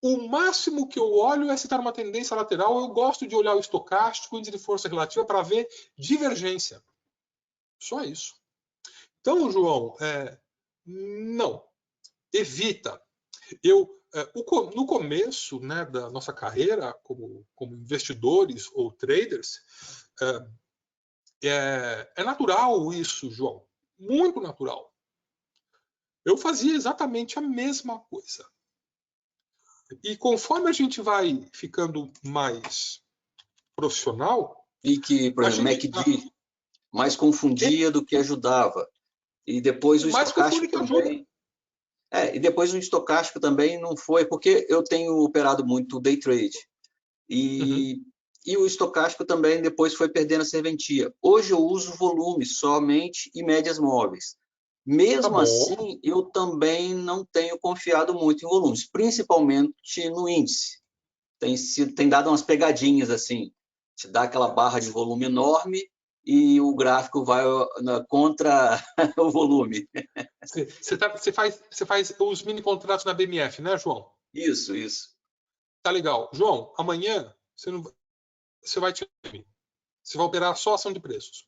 O máximo que eu olho é se está numa tendência lateral. Eu gosto de olhar o estocástico, o índice de força relativa, para ver divergência. Só isso. Então, João, não. Evita. No começo, né, da nossa carreira como investidores ou traders, é natural isso, João. Muito natural. Eu fazia exatamente a mesma coisa. E conforme a gente vai ficando mais profissional... E que, por exemplo, MACD mais confundia do que ajudava. E depois o estocástico também... e depois o estocástico também não foi, porque eu tenho operado muito day trade. E o estocástico também depois foi perdendo a serventia. Hoje eu uso volume somente e médias móveis. Mesmo assim, eu também não tenho confiado muito em volumes, principalmente no índice. Tem dado umas pegadinhas assim, te dá aquela barra de volume enorme e o gráfico vai contra o volume. Você faz os mini contratos na BMF, né, João? Isso. Tá legal. João, amanhã você vai operar só ação de preços.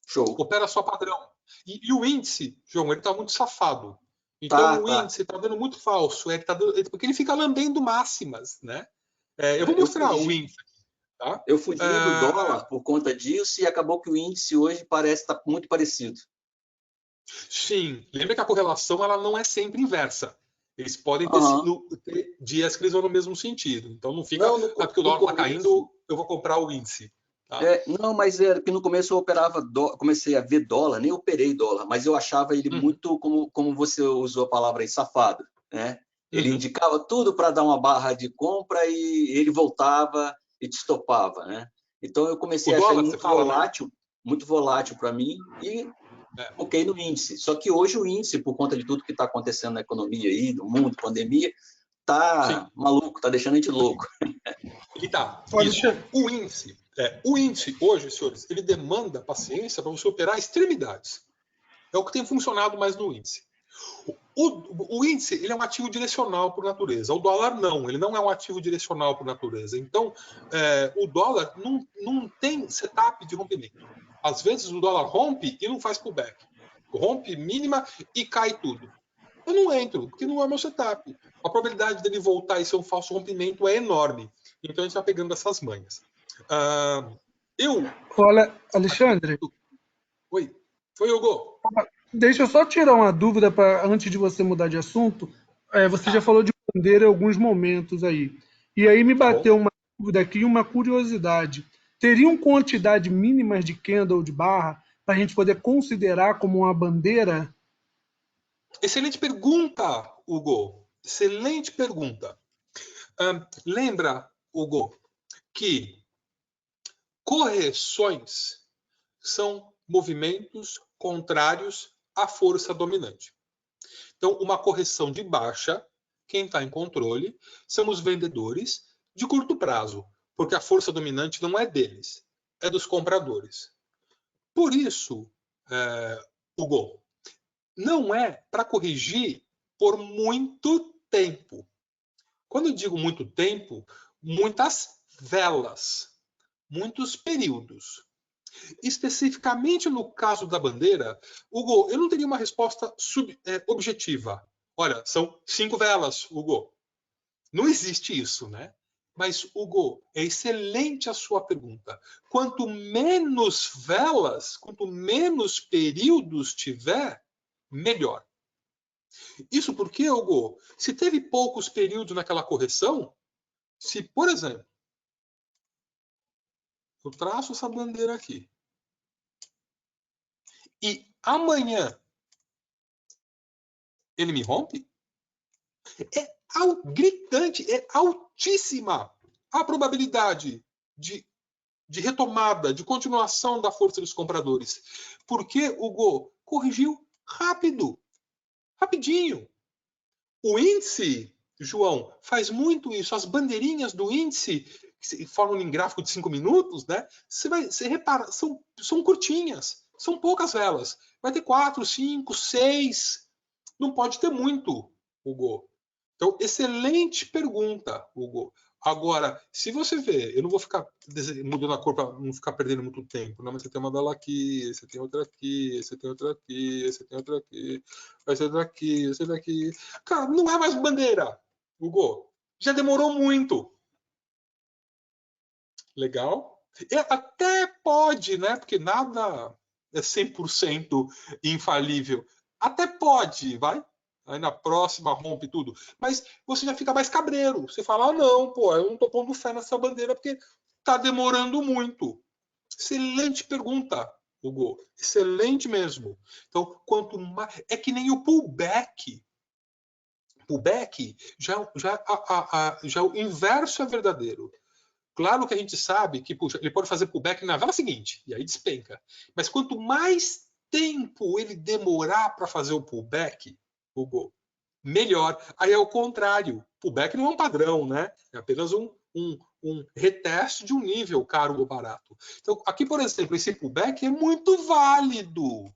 Show. Opera só padrão. E o índice, João, ele está muito safado. Então o índice está dando muito falso. Porque ele fica lambendo máximas, né? Eu vou mostrar o índice aqui. Tá? Eu fugi do dólar por conta disso e acabou que o índice hoje parece estar muito parecido. Sim. Lembra que a correlação ela não é sempre inversa. Eles podem ter dias que eles vão no mesmo sentido. Então não fica... porque o dólar está caindo, eu vou comprar o índice. Tá? Não, mas que no começo eu comecei a ver dólar, nem operei dólar, mas eu achava ele muito, como você usou a palavra aí, safado. Né? Ele indicava tudo para dar uma barra de compra e ele voltava e te estopava. Né? Então eu comecei a achar ele muito volátil para mim e foquei no índice. Só que hoje o índice, por conta de tudo que está acontecendo na economia aí, no mundo, pandemia, tá maluco, tá deixando a gente louco. Ele tá. O índice hoje, senhores, ele demanda paciência para você operar extremidades. É o que tem funcionado mais no índice. O índice ele é um ativo direcional por natureza. O dólar não, ele não é um ativo direcional por natureza. Então, o dólar não tem setup de rompimento. Às vezes o dólar rompe e não faz pullback. Rompe mínima e cai tudo. Eu não entro, porque não é meu setup. A probabilidade dele voltar e ser um falso rompimento é enorme. Então a gente vai pegando essas manhas. Olha, Alexandre. Oi, Hugo. Deixa eu só tirar uma dúvida antes de você mudar de assunto. Você já falou de bandeira em alguns momentos aí. E aí me bateu uma dúvida aqui, uma curiosidade. Teriam quantidade mínimas de candle de barra para a gente poder considerar como uma bandeira? Excelente pergunta, Hugo. Excelente pergunta. Lembra, Hugo, que correções são movimentos contrários à força dominante. Então, uma correção de baixa, quem está em controle, são os vendedores de curto prazo, porque a força dominante não é deles, é dos compradores. Por isso, Hugo, não é para corrigir por muito tempo. Quando eu digo muito tempo, muitas velas, muitos períodos. Especificamente no caso da bandeira, Hugo, eu não teria uma resposta objetiva. Olha, são 5 velas, Hugo. Não existe isso, né? Mas, Hugo, é excelente a sua pergunta. Quanto menos velas, quanto menos períodos tiver, melhor. Isso porque, Hugo, se teve poucos períodos naquela correção, se, por exemplo, eu traço essa bandeira aqui, e amanhã ele me rompe, é gritante, é altíssima a probabilidade de retomada, de continuação da força dos compradores. Porque, Hugo, corrigiu rápido, rapidinho. O índice, João, faz muito isso. As bandeirinhas do índice, que se formam em gráfico de 5 minutos, né? Você repara, são curtinhas, são poucas velas. Vai ter 4, 5, 6. Não pode ter muito, Hugo. Então, excelente pergunta, Hugo. Agora, se você vê, eu não vou ficar mudando a cor para não ficar perdendo muito tempo, não, mas você tem uma dela aqui, você tem outra aqui, você tem outra aqui, você tem outra aqui, vai ser outra aqui, você daqui. Cara, não é mais bandeira, Hugo. Já demorou muito. Legal? E até pode, né? Porque nada é 100% infalível. Até pode, vai? Aí na próxima rompe tudo. Mas você já fica mais cabreiro. Você fala, ah, não, pô, eu não tô pondo fé nessa bandeira porque tá demorando muito. Excelente pergunta, Hugo. Excelente mesmo. Então, quanto mais... É que nem o pullback. Pullback, já o inverso é verdadeiro. Claro que a gente sabe que puxa, ele pode fazer pullback na vela seguinte, e aí despenca. Mas quanto mais tempo ele demorar para fazer o pullback, Hugo, melhor. Aí é o contrário. Pullback não é um padrão, né? É apenas um reteste de um nível caro ou barato. Então, aqui, por exemplo, esse pullback é muito válido.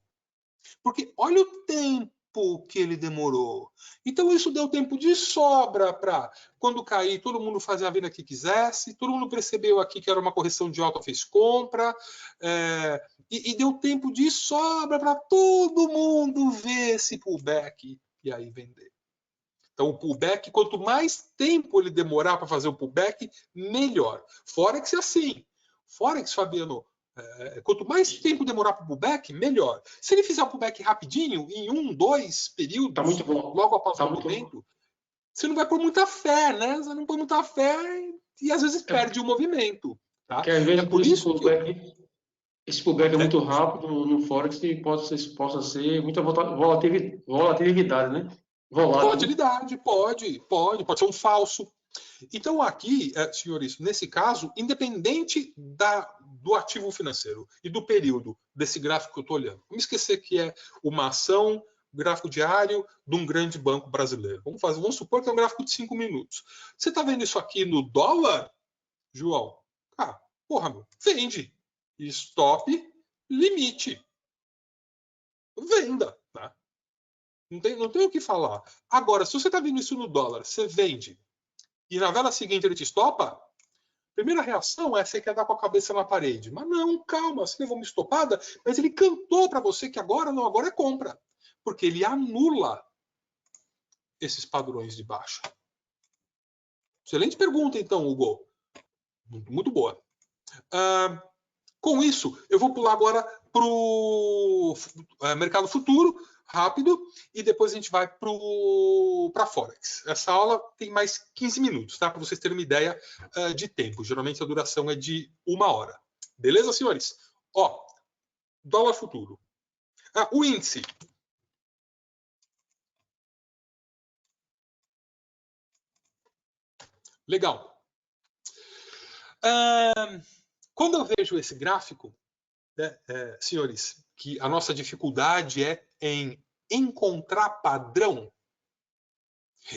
Porque olha o tempo que ele demorou. Então, isso deu tempo de sobra para, quando cair, todo mundo fazer a venda que quisesse, todo mundo percebeu aqui que era uma correção de alta, fez compra, e deu tempo de sobra para todo mundo ver esse pullback e aí vender. Então, o pullback, quanto mais tempo ele demorar para fazer o pullback, melhor. Forex é assim. Forex, Fabiano, quanto mais tempo demorar para o pullback, melhor. Se ele fizer o pullback rapidinho, em 1, 2 períodos, tá muito bom. logo após o movimento, você não vai pôr muita fé, né? Você não põe muita fé e às vezes perde o movimento. Tá? Porque às vezes por isso esse pullback é muito rápido no Forex e possa ser muita volatilidade, né? Volatilidade, pode ser um falso. Então, aqui, senhores, nesse caso, independente do ativo financeiro e do período desse gráfico que eu estou olhando, vamos esquecer que é uma ação, gráfico diário de um grande banco brasileiro. Vamos supor que é um gráfico de 5 minutos. Você está vendo isso aqui no dólar, João? Ah, porra, meu, vende. Stop, limite. Venda, tá? Não tem o que falar. Agora, se você está vendo isso no dólar, você vende, e na vela seguinte ele te estopa, a primeira reação é você quer dar com a cabeça na parede. Mas não, calma, você levou uma estopada, mas ele cantou para você que agora não, agora é compra. Porque ele anula esses padrões de baixa. Excelente pergunta, então, Hugo. Muito boa. Com isso, eu vou pular agora para o mercado futuro, rápido, e depois a gente vai para Forex. Essa aula tem mais 15 minutos, tá? Para vocês terem uma ideia de tempo. Geralmente a duração é de 1 hora. Beleza, senhores? Ó, dólar futuro. O índice. Legal. Quando eu vejo esse gráfico, senhores, que a nossa dificuldade é em encontrar padrão,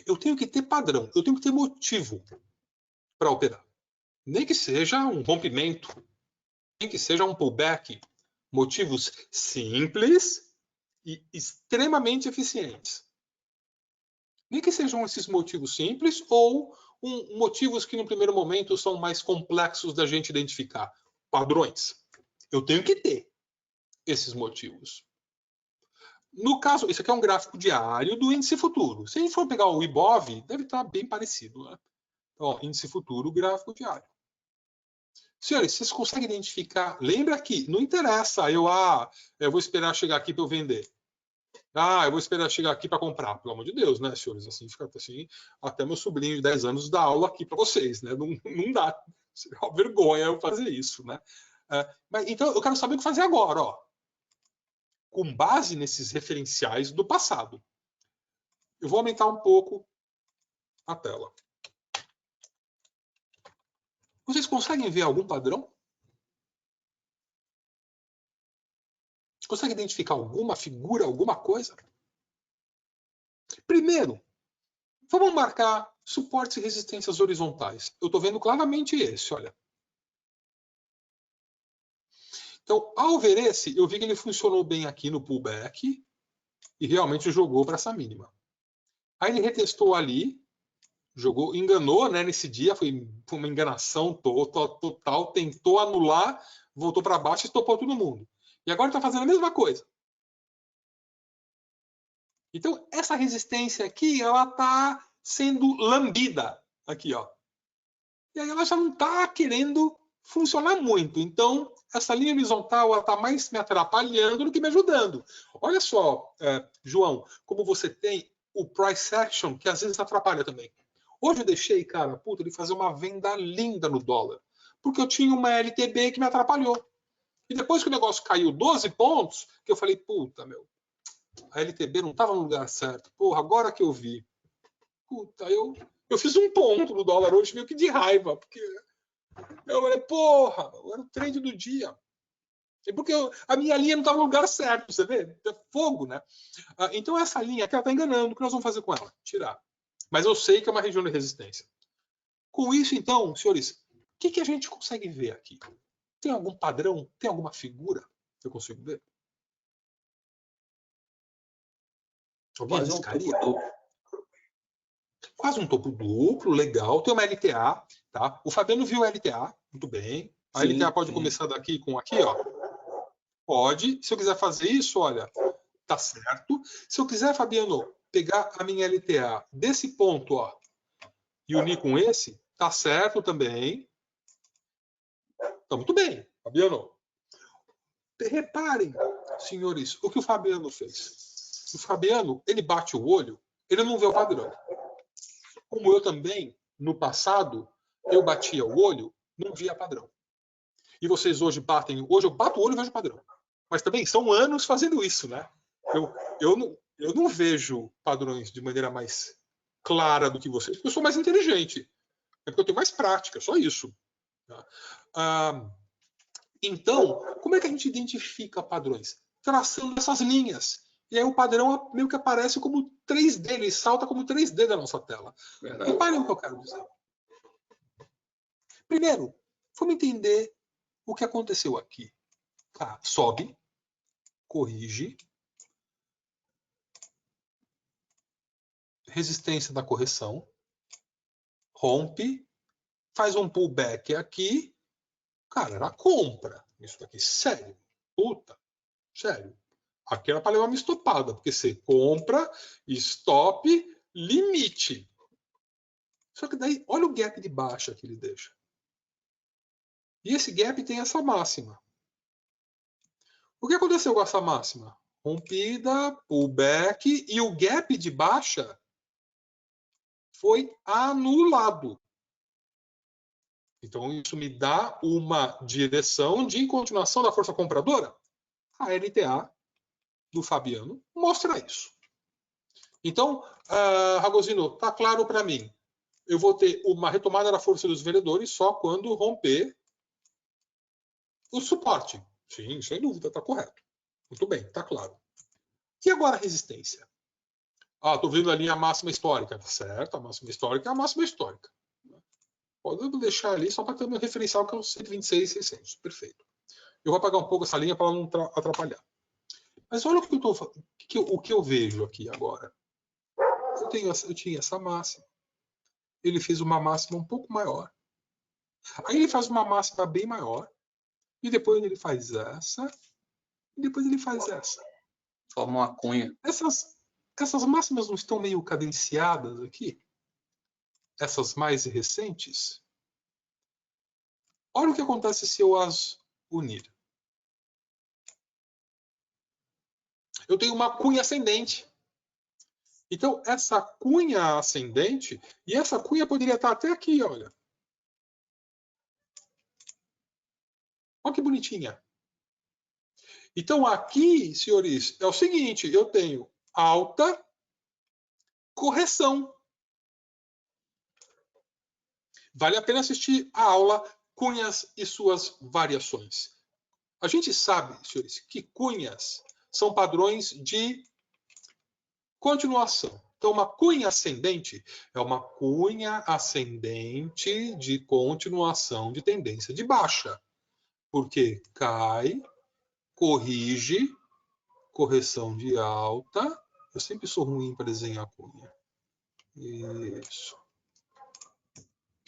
eu tenho que ter padrão, eu tenho que ter motivo para operar. Nem que seja um rompimento, nem que seja um pullback, motivos simples e extremamente eficientes. Nem que sejam esses motivos simples ou motivos que no primeiro momento são mais complexos da gente identificar, padrões. Eu tenho que ter esses motivos. No caso, isso aqui é um gráfico diário do índice futuro. Se a gente for pegar o IBOV, deve estar bem parecido, né? Então, ó, índice futuro, gráfico diário. Senhores, vocês conseguem identificar? Lembra que não interessa eu vou esperar chegar aqui para eu vender. Eu vou esperar chegar aqui para comprar. Pelo amor de Deus, né, senhores? Assim, fica assim, até meu sobrinho de 10 anos dá aula aqui para vocês, né? Não dá. Seria uma vergonha eu fazer isso, né? Mas, então, eu quero saber o que fazer agora, ó. Com base nesses referenciais do passado. Eu vou aumentar um pouco a tela. Vocês conseguem ver algum padrão? Consegue identificar alguma figura, alguma coisa? Primeiro, vamos marcar suportes e resistências horizontais. Eu estou vendo claramente esse, olha. Então, ao ver esse, eu vi que ele funcionou bem aqui no pullback e realmente jogou para essa mínima. Aí ele retestou ali jogou, enganou, né, nesse dia, foi uma enganação total, tentou anular, voltou para baixo e estopou todo mundo. E agora está fazendo a mesma coisa. Então, essa resistência aqui, ela está sendo lambida aqui, ó. E aí ela já não está querendo funcionar muito. Então, essa linha horizontal está mais me atrapalhando do que me ajudando. Olha só, João, como você tem o price action, que às vezes atrapalha também. Hoje eu deixei, cara, de fazer uma venda linda no dólar, porque eu tinha uma LTB que me atrapalhou. E depois que o negócio caiu 12 pontos, que eu falei, puta, meu, a LTB não estava no lugar certo. Porra, agora que eu vi. Puta, eu fiz um ponto no dólar hoje, meio que de raiva, porque eu falei, porra, era o trade do dia. E porque a minha linha não estava no lugar certo, você vê? É fogo, né? Então essa linha aqui, ela está enganando. O que nós vamos fazer com ela? Tirar. Mas eu sei que é uma região de resistência. Com isso, então, senhores, o que a gente consegue ver aqui? Tem algum padrão? Tem alguma figura que eu consigo ver? Alguém arriscaria? Quase um topo duplo, legal. Tem uma LTA, tá? O Fabiano viu a LTA, muito bem. A sim, LTA pode começar daqui com aqui, ó. Pode. Se eu quiser fazer isso, olha, tá certo. Se eu quiser, Fabiano, pegar a minha LTA desse ponto, ó, e unir com esse, tá certo também. Tá muito bem, Fabiano. Reparem, senhores, o que o Fabiano fez. O Fabiano, ele bate o olho, ele não vê o padrão. Como eu também, no passado, eu batia o olho, não via padrão. E vocês hoje eu bato o olho e vejo padrão. Mas também são anos fazendo isso, né? Eu não vejo padrões de maneira mais clara do que vocês, porque eu sou mais inteligente. É porque eu tenho mais prática, só isso. Então, como é que a gente identifica padrões? Traçando essas linhas. E aí o padrão meio que aparece como 3D, ele salta como 3D da nossa tela. Reparem o que eu quero dizer. Primeiro, vamos entender o que aconteceu aqui. Tá, sobe, corrige, resistência da correção, rompe, faz um pullback aqui. Cara, era compra. Isso daqui, sério. Puta, sério. Aqui era para levar uma estopada, porque você compra, stop, limite. Só que daí, olha o gap de baixa que ele deixa. E esse gap tem essa máxima. O que aconteceu com essa máxima? Rompida, pullback, e o gap de baixa foi anulado. Então, isso me dá uma direção de continuação da força compradora. A LTA do Fabiano mostra isso. Então, Ragosino, está claro para mim. Eu vou ter uma retomada da força dos vendedores só quando romper o suporte. Sim, sem dúvida, está correto. Muito bem, está claro. E agora a resistência? Estou vendo ali a máxima histórica. Certo, a máxima histórica é a máxima histórica. Pode deixar ali só para ter meu referencial, que é o 126,600. Perfeito. Eu vou apagar um pouco essa linha para ela não atrapalhar. Mas olha o que eu vejo aqui agora. Eu tinha essa máxima. Ele fez uma máxima um pouco maior. Aí ele faz uma máxima bem maior. E depois ele faz essa. E depois ele faz essa. Forma uma cunha. Essas máximas não estão meio cadenciadas aqui? Essas mais recentes? Olha o que acontece se eu as unir. Eu tenho uma cunha ascendente. Então, essa cunha ascendente, e essa cunha poderia estar até aqui, olha. Olha que bonitinha. Então, aqui, senhores, é o seguinte, eu tenho alta, correção. Vale a pena assistir a aula Cunhas e suas variações. A gente sabe, senhores, que cunhas são padrões de continuação. Então, uma cunha ascendente é uma cunha ascendente de continuação de tendência de baixa. Porque cai, corrige, correção de alta. Eu sempre sou ruim para desenhar cunha. Isso.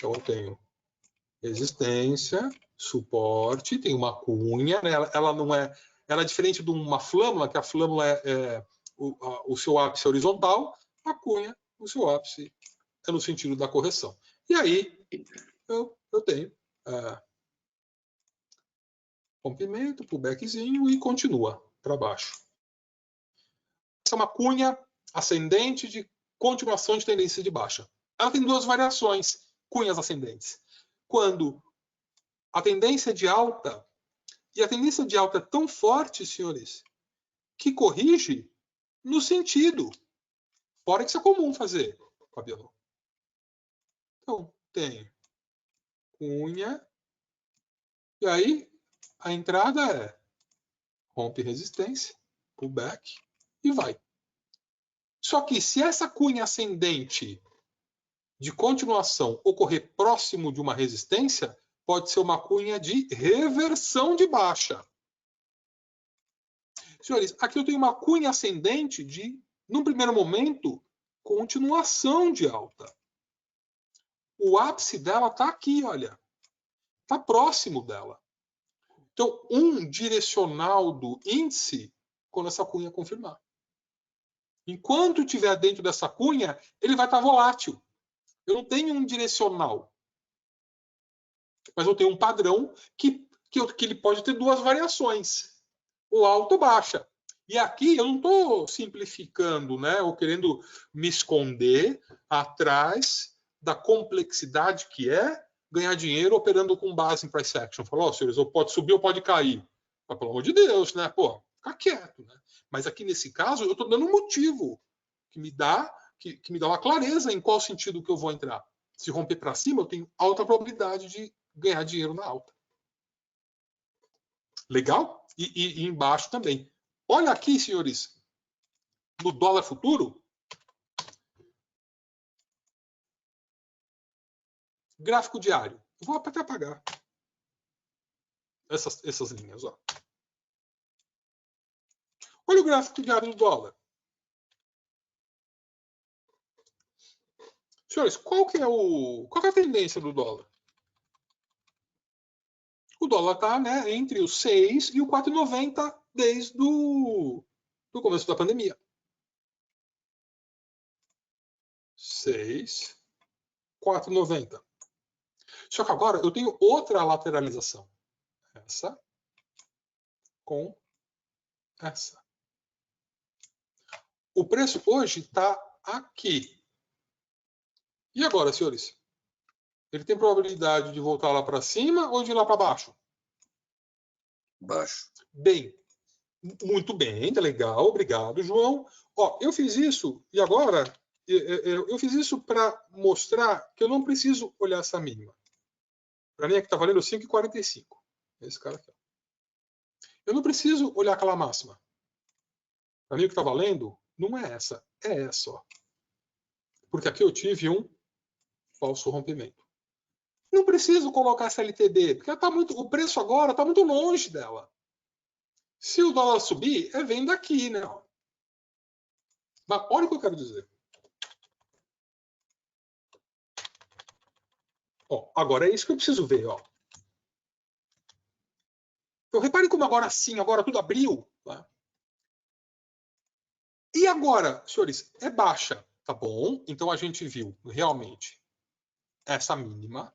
Então, eu tenho resistência, suporte, tem uma cunha, né? Ela não é... Ela é diferente de uma flâmula, que a flâmula o seu ápice é horizontal, a cunha, o seu ápice é no sentido da correção. E aí, eu tenho rompimento, pullbackzinho e continua para baixo. Essa é uma cunha ascendente de continuação de tendência de baixa. Ela tem duas variações, cunhas ascendentes. Quando a tendência de alta, e a tendência de alta é tão forte, senhores, que corrige no sentido. Fora que isso é comum fazer, Fabiano. Então, tem cunha, e aí a entrada é rompe resistência, pullback e vai. Só que se essa cunha ascendente de continuação ocorrer próximo de uma resistência, pode ser uma cunha de reversão de baixa. Senhores, aqui eu tenho uma cunha ascendente de, num primeiro momento, continuação de alta. O ápice dela está aqui, olha. Está próximo dela. Então, um direcional do índice quando essa cunha confirmar. Enquanto estiver dentro dessa cunha, ele vai estar volátil. Eu não tenho um direcional. Mas eu tenho um padrão que ele pode ter duas variações. O alto ou baixa. E aqui eu não estou simplificando, né? Ou querendo me esconder atrás da complexidade que é ganhar dinheiro operando com base em price action. Falou, senhores, ou pode subir ou pode cair. Mas, pelo amor de Deus, né? Pô, fica quieto, né? Mas aqui nesse caso eu estou dando um motivo que me dá uma clareza em qual sentido que eu vou entrar. Se romper para cima, eu tenho alta probabilidade de ganhar dinheiro na alta. Legal? E embaixo também. Olha aqui, senhores, no dólar futuro, gráfico diário. Eu vou até apagar essas linhas. Ó. Olha o gráfico diário do dólar. Senhores, qual que é a tendência do dólar? O dólar está, né, entre os 6 e o 4,90 desde o começo da pandemia. 6, 4,90. Só que agora eu tenho outra lateralização. Essa com essa. O preço hoje está aqui. E agora, senhores? Ele tem probabilidade de voltar lá para cima ou de ir lá para baixo? Baixo. Bem, muito bem, tá legal, obrigado, João. Ó, eu fiz isso e agora eu fiz isso para mostrar que eu não preciso olhar essa mínima. Para mim aqui está valendo 5,45. Esse cara aqui. Eu não preciso olhar aquela máxima. Para mim o que está valendo não é essa, é essa. Ó. Porque aqui eu tive um falso rompimento. Não preciso colocar essa LTD, porque o preço agora está muito longe dela. Se o dólar subir, vem daqui, né? Mas olha o que eu quero dizer. Ó, agora é isso que eu preciso ver. Ó. Então, reparem como agora sim, agora tudo abriu. Tá? E agora, senhores, é baixa, tá bom? Então a gente viu realmente essa mínima.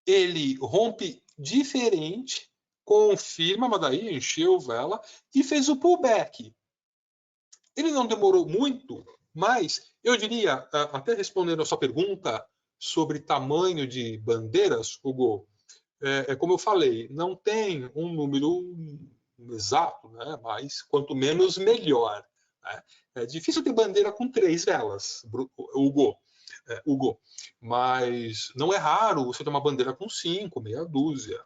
Ele rompe diferente, confirma, mas daí encheu vela e fez o pullback. Ele não demorou muito, mas eu diria, até respondendo a sua pergunta sobre tamanho de bandeiras, Hugo, como eu falei, não tem um número exato, né? Mas quanto menos, melhor. Né? É difícil ter bandeira com 3 velas, Hugo. Mas não é raro você ter uma bandeira com 5, meia dúzia.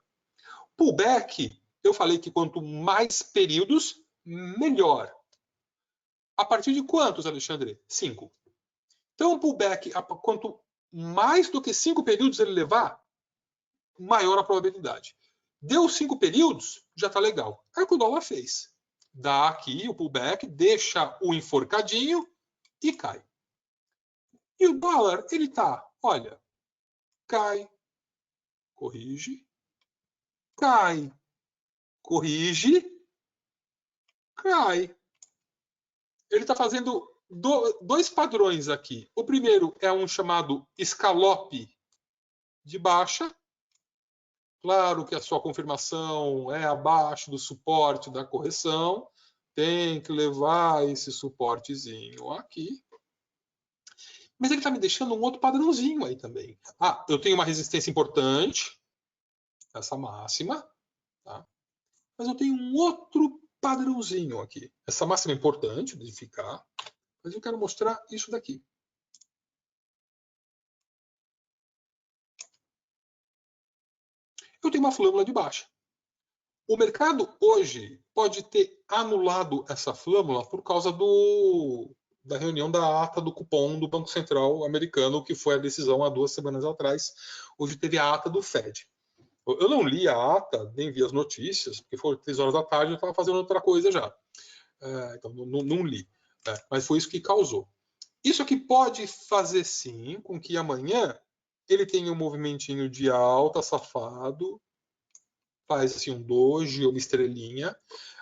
Pullback, eu falei que quanto mais períodos, melhor. A partir de quantos, Alexandre? 5. Então, o pullback, quanto mais do que 5 períodos ele levar, maior a probabilidade. Deu 5 períodos, já está legal. É o que o dólar fez. Dá aqui o pullback, deixa o enforcadinho e cai. E o dólar, ele está, olha, cai, corrige, cai, corrige, cai. Ele está fazendo dois padrões aqui. O primeiro é um chamado escalope de baixa. Claro que a sua confirmação é abaixo do suporte da correção. Tem que levar esse suportezinho aqui. Mas ele está me deixando um outro padrãozinho aí também. Ah, eu tenho uma resistência importante, essa máxima. Tá? Mas eu tenho um outro padrãozinho aqui. Essa máxima é importante de ficar. Mas eu quero mostrar isso daqui. Eu tenho uma flâmula de baixa. O mercado hoje pode ter anulado essa flâmula por causa da reunião da ata do cupom do Banco Central americano, que foi a decisão há 2 semanas atrás. Hoje teve a ata do Fed. Eu não li a ata, nem vi as notícias, porque foi 3 horas da tarde, eu estava fazendo outra coisa já. Então, não li. Mas foi isso que causou. Isso aqui pode fazer, sim, com que amanhã ele tenha um movimentinho de alta, safado, faz assim um doji ou uma estrelinha.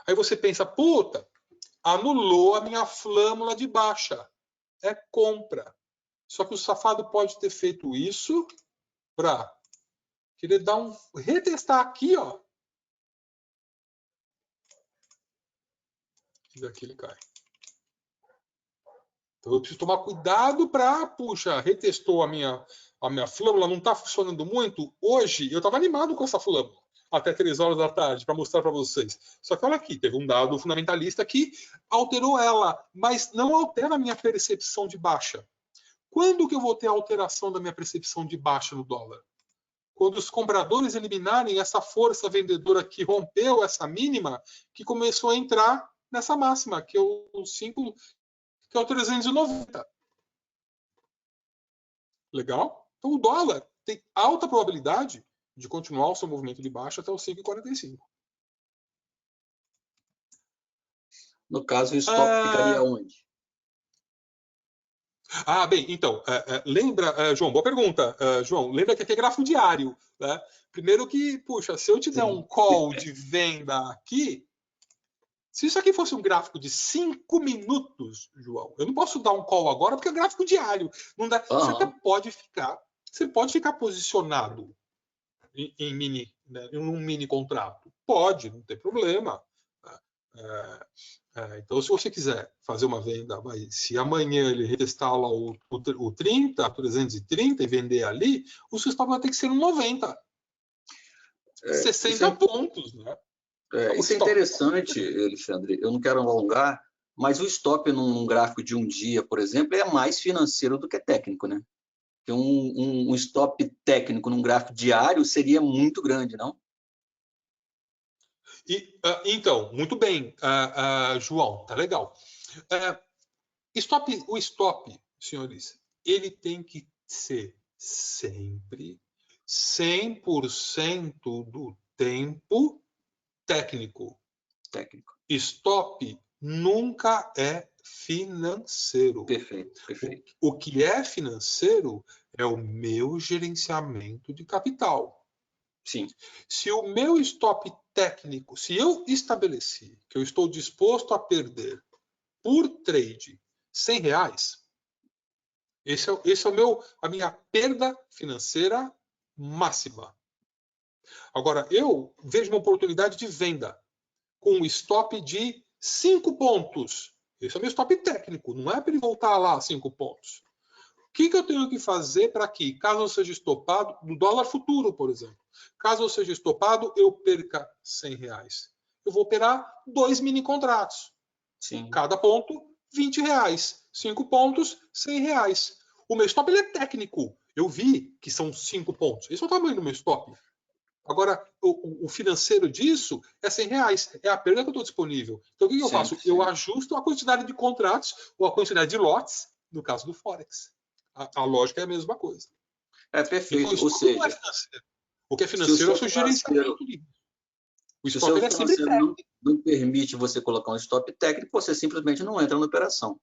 Aí você pensa, puta, anulou a minha flâmula de baixa. É compra. Só que o safado pode ter feito isso para querer retestar aqui, ó. E daqui ele cai. Então eu preciso tomar cuidado para, puxa, retestou a minha flâmula, não está funcionando muito. Hoje eu estava animado com essa flâmula até 3 horas da tarde para mostrar para vocês. Só que olha aqui, teve um dado fundamentalista que alterou ela, mas não altera a minha percepção de baixa. Quando que eu vou ter a alteração da minha percepção de baixa no dólar? Quando os compradores eliminarem essa força vendedora que rompeu essa mínima, que começou a entrar nessa máxima, que é o 390. Legal? Então o dólar tem alta probabilidade de continuar o seu movimento de baixa até os 5,45. No caso, o stop ficaria onde? Bem, então, lembra, João, boa pergunta, João, lembra que aqui é gráfico diário, né? Primeiro que, puxa, se eu te der um call de venda aqui, se isso aqui fosse um gráfico de 5 minutos, João, eu não posso dar um call agora porque é gráfico diário. Não dá. Você até pode ficar posicionado em um mini contrato. Pode, não tem problema. Então, se você quiser fazer uma venda, se amanhã ele retestar lá o 30, 330 e vender ali, o seu stop vai ter que ser um 90. 60 pontos, né? Isso é interessante, Alexandre. Eu não quero alongar, mas o stop num gráfico de um dia, por exemplo, é mais financeiro do que técnico, né? Porque um stop técnico num gráfico diário seria muito grande, não? Então, muito bem, João, tá legal. O stop, senhores, ele tem que ser sempre 100% do tempo técnico. Stop nunca é financeiro. Perfeito. O que é financeiro é o meu gerenciamento de capital. Sim. Se o meu stop técnico, se eu estabeleci que eu estou disposto a perder por trade R$100, esse é a minha perda financeira máxima. Agora, eu vejo uma oportunidade de venda com um stop de 5 pontos. Esse é o meu stop técnico, não é para ele voltar lá a 5 pontos. O que eu tenho que fazer para que, caso eu seja estopado, no dólar futuro, por exemplo, caso eu seja estopado, eu perca R$100. Eu vou operar 2 mini contratos. Sim. Cada ponto, R$20. 5 pontos, R$100. O meu stop ele é técnico. Eu vi que são 5 pontos. Esse é o tamanho do meu stop. Agora, o financeiro disso é R$100. É a perda que eu estou disponível. Então, o que eu faço? Eu ajusto a quantidade de contratos ou a quantidade de lotes, no caso do Forex. A lógica é a mesma coisa. Perfeito. Então, ou seja, não é financeiro. O que é financeiro é o seu gerenciamento. O stop é sempre técnico. Não permite você colocar um stop técnico, você simplesmente não entra na operação.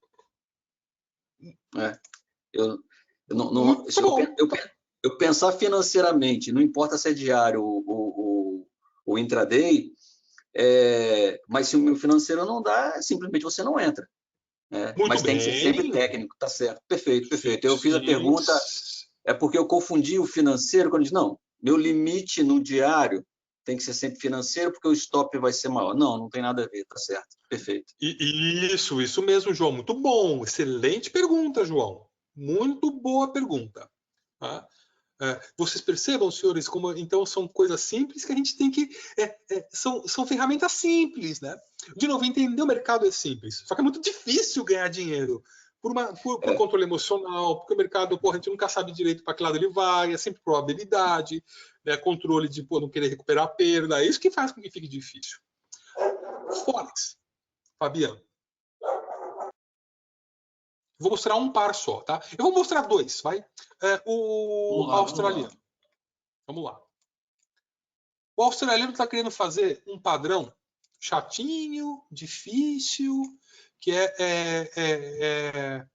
eu pensar financeiramente, não importa se é diário ou intraday, mas se o meu financeiro não dá, simplesmente você não entra. Mas tem que ser sempre técnico, tá certo. Perfeito, perfeito. Eu fiz a pergunta, porque eu confundi o financeiro quando eu disse, não, meu limite no diário tem que ser sempre financeiro, porque o stop vai ser maior. Não, não tem nada a ver, tá certo. Perfeito. Isso mesmo, João. Muito bom. Excelente pergunta, João. Muito boa pergunta. Tá? Vocês percebam, senhores, como então são coisas simples que a gente tem que... são ferramentas simples, né? De novo, entender o mercado é simples. Só que é muito difícil ganhar dinheiro por controle emocional, porque o mercado, a gente nunca sabe direito para que lado ele vai, é sempre probabilidade, né? Controle de não querer recuperar a perda. É isso que faz com que fique difícil. Forex, Fabiano. Vou mostrar um par só, tá? Eu vou mostrar dois, vai? O australiano. Vamos lá. O australiano está querendo fazer um padrão chatinho, difícil, que é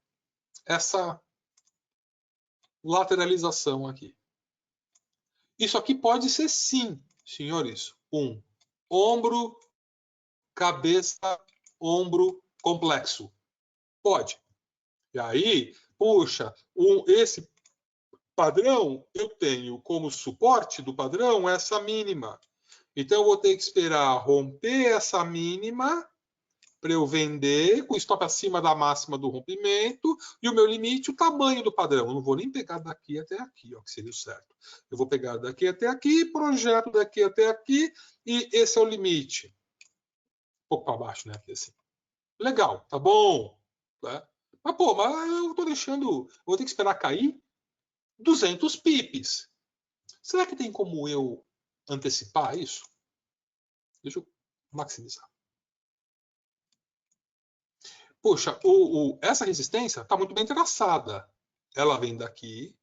essa lateralização aqui. Isso aqui pode ser sim, senhores, um ombro, cabeça, ombro complexo. Pode. E aí, puxa, esse padrão, eu tenho como suporte do padrão essa mínima. Então, eu vou ter que esperar romper essa mínima para eu vender com stop acima da máxima do rompimento e o meu limite, o tamanho do padrão. Eu não vou nem pegar daqui até aqui, ó, que seria o certo. Eu vou pegar daqui até aqui, projeto daqui até aqui e esse é o limite. Um pouco para baixo, né? Aqui assim. Legal, tá bom. Né? Mas, eu tô deixando... Eu vou ter que esperar cair 200 pips. Será que tem como eu antecipar isso? Deixa eu maximizar. Puxa, essa resistência está muito bem traçada. Ela vem daqui.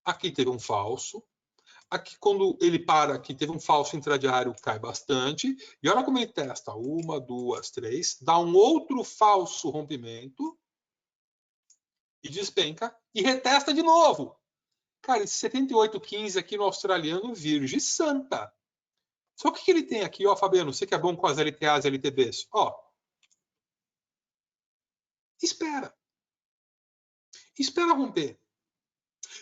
Aqui teve um falso. Aqui, quando ele para aqui, teve um falso intradiário, cai bastante. E olha como ele testa. 1, 2, 3. Dá um outro falso rompimento. E despenca. E retesta de novo. Cara, esse 78,15 aqui no australiano, virgem santa. Só que o que ele tem aqui, ó, Fabiano? Você que é bom com as LTAs e LTBs. Ó. Espera. Espera romper.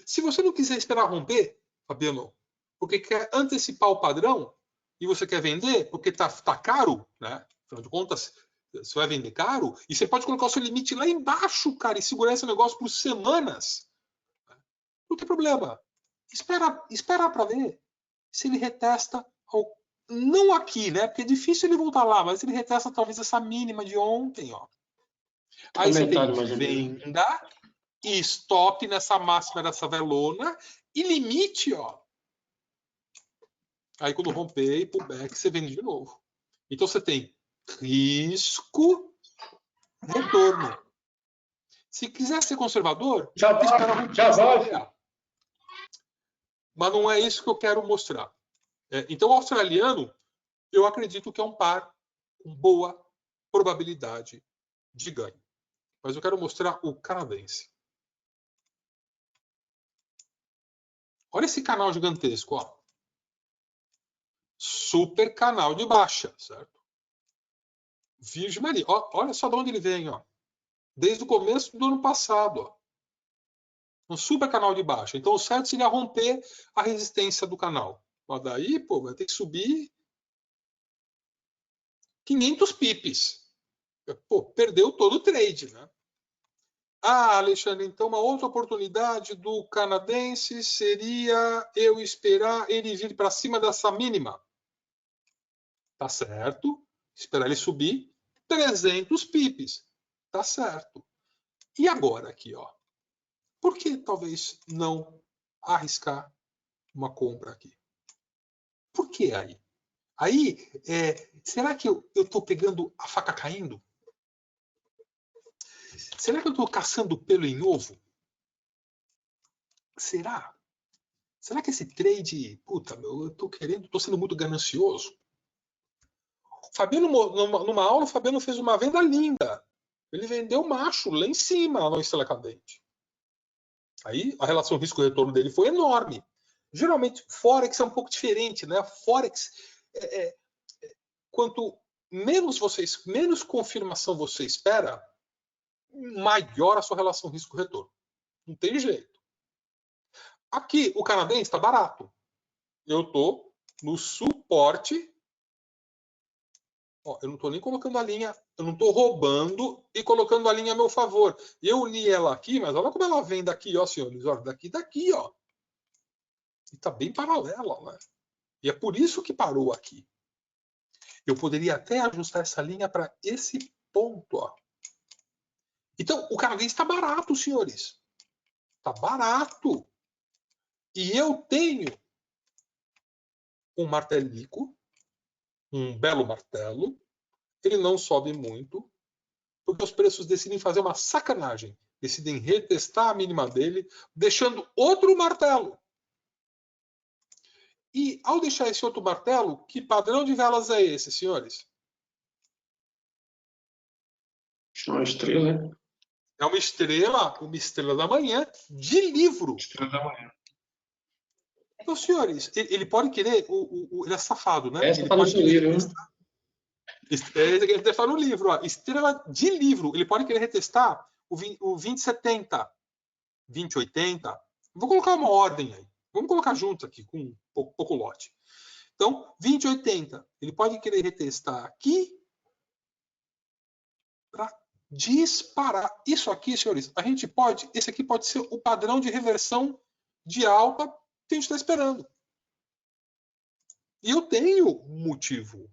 Se você não quiser esperar romper, Fabiano, porque quer antecipar o padrão e você quer vender porque tá caro, né? Afinal de contas, você vai vender caro e você pode colocar o seu limite lá embaixo, cara, e segurar esse negócio por semanas. Não tem problema. Espera para ver se ele retesta, não aqui, né? Porque é difícil ele voltar lá, mas ele retesta talvez essa mínima de ontem, ó. Aí você tem venda e stop nessa máxima dessa velona e limite, ó. Aí quando romper e pullback, você vende de novo. Então você tem risco, retorno. Se quiser ser conservador, já vai. Mas não é isso que eu quero mostrar. Então o australiano, eu acredito que é um par com boa probabilidade de ganho. Mas eu quero mostrar o canadense. Olha esse canal gigantesco, ó. Super canal de baixa, certo? Virgem Maria. Olha só de onde ele vem, ó. Desde o começo do ano passado, ó. Um super canal de baixa. Então o certo seria romper a resistência do canal. Mas daí, vai ter que subir 500 pips. Perdeu todo o trade, né? Alexandre, então uma outra oportunidade do canadense seria eu esperar ele vir para cima dessa mínima. Tá certo. Esperar ele subir 300 pips. Tá certo. E agora aqui, ó. Por que talvez não arriscar uma compra aqui? Por que aí? Aí, será que eu estou pegando a faca caindo? Será que eu estou caçando pelo em ovo? Será? Será que esse trade, eu estou sendo muito ganancioso? Fabiano, numa aula, o Fabiano fez uma venda linda. Ele vendeu macho lá em cima, na estrela cadente. Aí a relação risco-retorno dele foi enorme. Geralmente, Forex é um pouco diferente, né? Forex, quanto menos confirmação você espera, maior a sua relação risco-retorno. Não tem jeito. Aqui, o canadense está barato. Eu estou no suporte. Ó, eu não estou nem colocando a linha, eu não estou roubando e colocando a linha a meu favor. Eu li ela aqui, mas olha como ela vem daqui, ó, senhores. Olha, daqui, ó. E está bem paralela, né? E é por isso que parou aqui. Eu poderia até ajustar essa linha para esse ponto, ó. Então, o canadense está barato, senhores. Está barato. E eu tenho um martelico, um belo martelo. Ele não sobe muito, porque os preços decidem fazer uma sacanagem. Decidem retestar a mínima dele, deixando outro martelo. E ao deixar esse outro martelo, que padrão de velas é esse, senhores? Uma estrela. É uma estrela da manhã de livro. Estrela da manhã. Então, senhores, ele pode querer, ele é safado, né? Essa Ele tá no pode seu querer livro, né? retestar. Ele está no livro, ó, estrela de livro. Ele pode querer retestar o 2070, 2080. Vou colocar uma ordem aí. Vamos colocar juntos aqui com um pouco lote. Então, 2080. Ele pode querer retestar aqui para disparar. Isso aqui, senhores, a gente pode. Esse aqui pode ser o padrão de reversão de alta que a gente está esperando. E eu tenho motivo.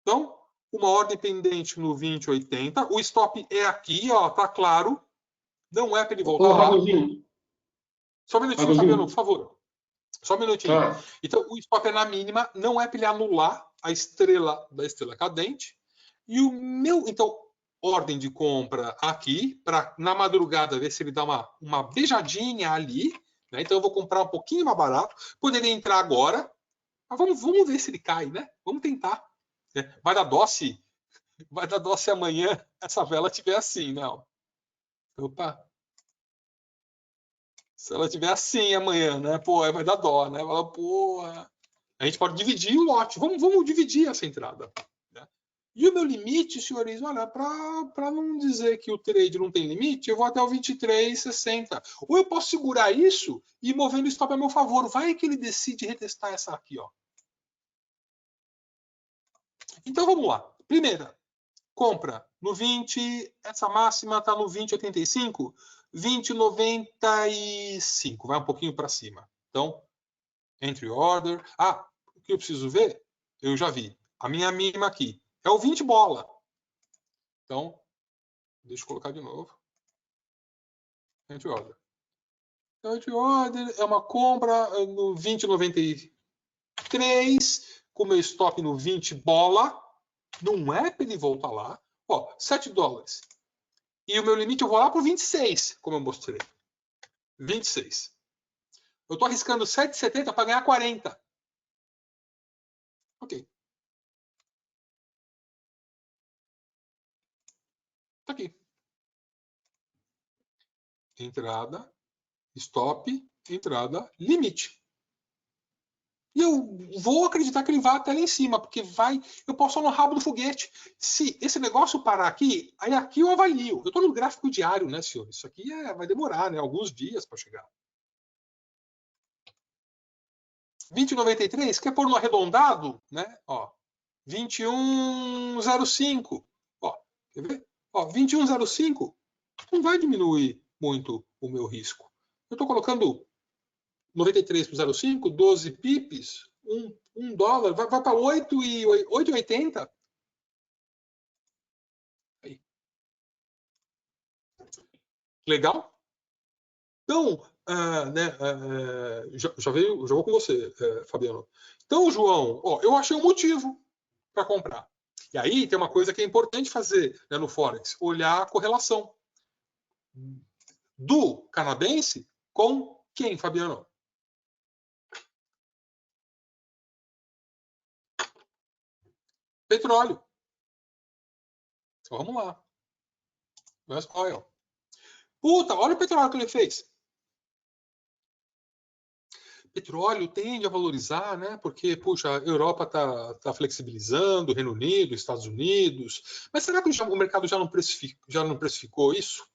Então, uma ordem pendente no 2080. O stop é aqui, ó, tá claro. Não é para ele voltar lá. Só um minutinho, Fabiano, por favor. Só um minutinho. Tá. Então, o stop é na mínima. Não é para ele anular a estrela da estrela cadente. E o meu... Então, ordem de compra aqui, para na madrugada ver se ele dá uma beijadinha ali. Né? Então, eu vou comprar um pouquinho mais barato. Poderia entrar agora. Mas vamos ver se ele cai, né? Vamos tentar. Vai dar dó se amanhã essa vela estiver assim, não. Opa. Se ela estiver assim amanhã, né? Pô, vai dar dó, né? Fala, porra. A gente pode dividir o lote. Vamos dividir essa entrada. Né? E o meu limite, senhores, olha, para não dizer que o trade não tem limite, eu vou até o 23,60. Ou eu posso segurar isso e ir movendo o stop a meu favor. Vai que ele decide retestar essa aqui, ó. Então vamos lá. Primeira, compra no 20, essa máxima está no 20,85, 20,95, vai um pouquinho para cima. Então, entry order. Ah, o que eu preciso ver? Eu já vi. A minha mínima aqui é o 20 bola. Então, deixa eu colocar de novo. Entry order. Então, entry order é uma compra no 20,93, com meu stop no 20 bola. Não é para ele voltar lá. Ó, $7. E o meu limite eu vou lá para o 26, como eu mostrei. 26. Eu estou arriscando 7,70 para ganhar 40. Ok. Está aqui. Entrada, stop, entrada, limite. E eu vou acreditar que ele vai até lá em cima, porque eu posso no rabo do foguete. Se esse negócio parar aqui, aí aqui eu avalio. Eu estou no gráfico diário, né, senhor? Isso aqui vai demorar, né? Alguns dias para chegar. 20,93, quer pôr no arredondado, né? Ó, 21,05. Ó, quer ver? Ó, 21,05 não vai diminuir muito o meu risco. Eu estou colocando 93 para 0,5, 12 pips, $1, vai para 8,80. Aí. Legal? Então, já vou com você, Fabiano. Então, João, ó, eu achei um motivo para comprar. E aí tem uma coisa que é importante fazer, né, no Forex, olhar a correlação do canadense com quem, Fabiano? Petróleo. Então, vamos lá. US Oil. Puta, olha o petróleo que ele fez. petróleo tende a valorizar, né? Porque, puxa, a Europa está flexibilizando, Reino Unido, Estados Unidos. Mas será que o mercado já não precificou isso?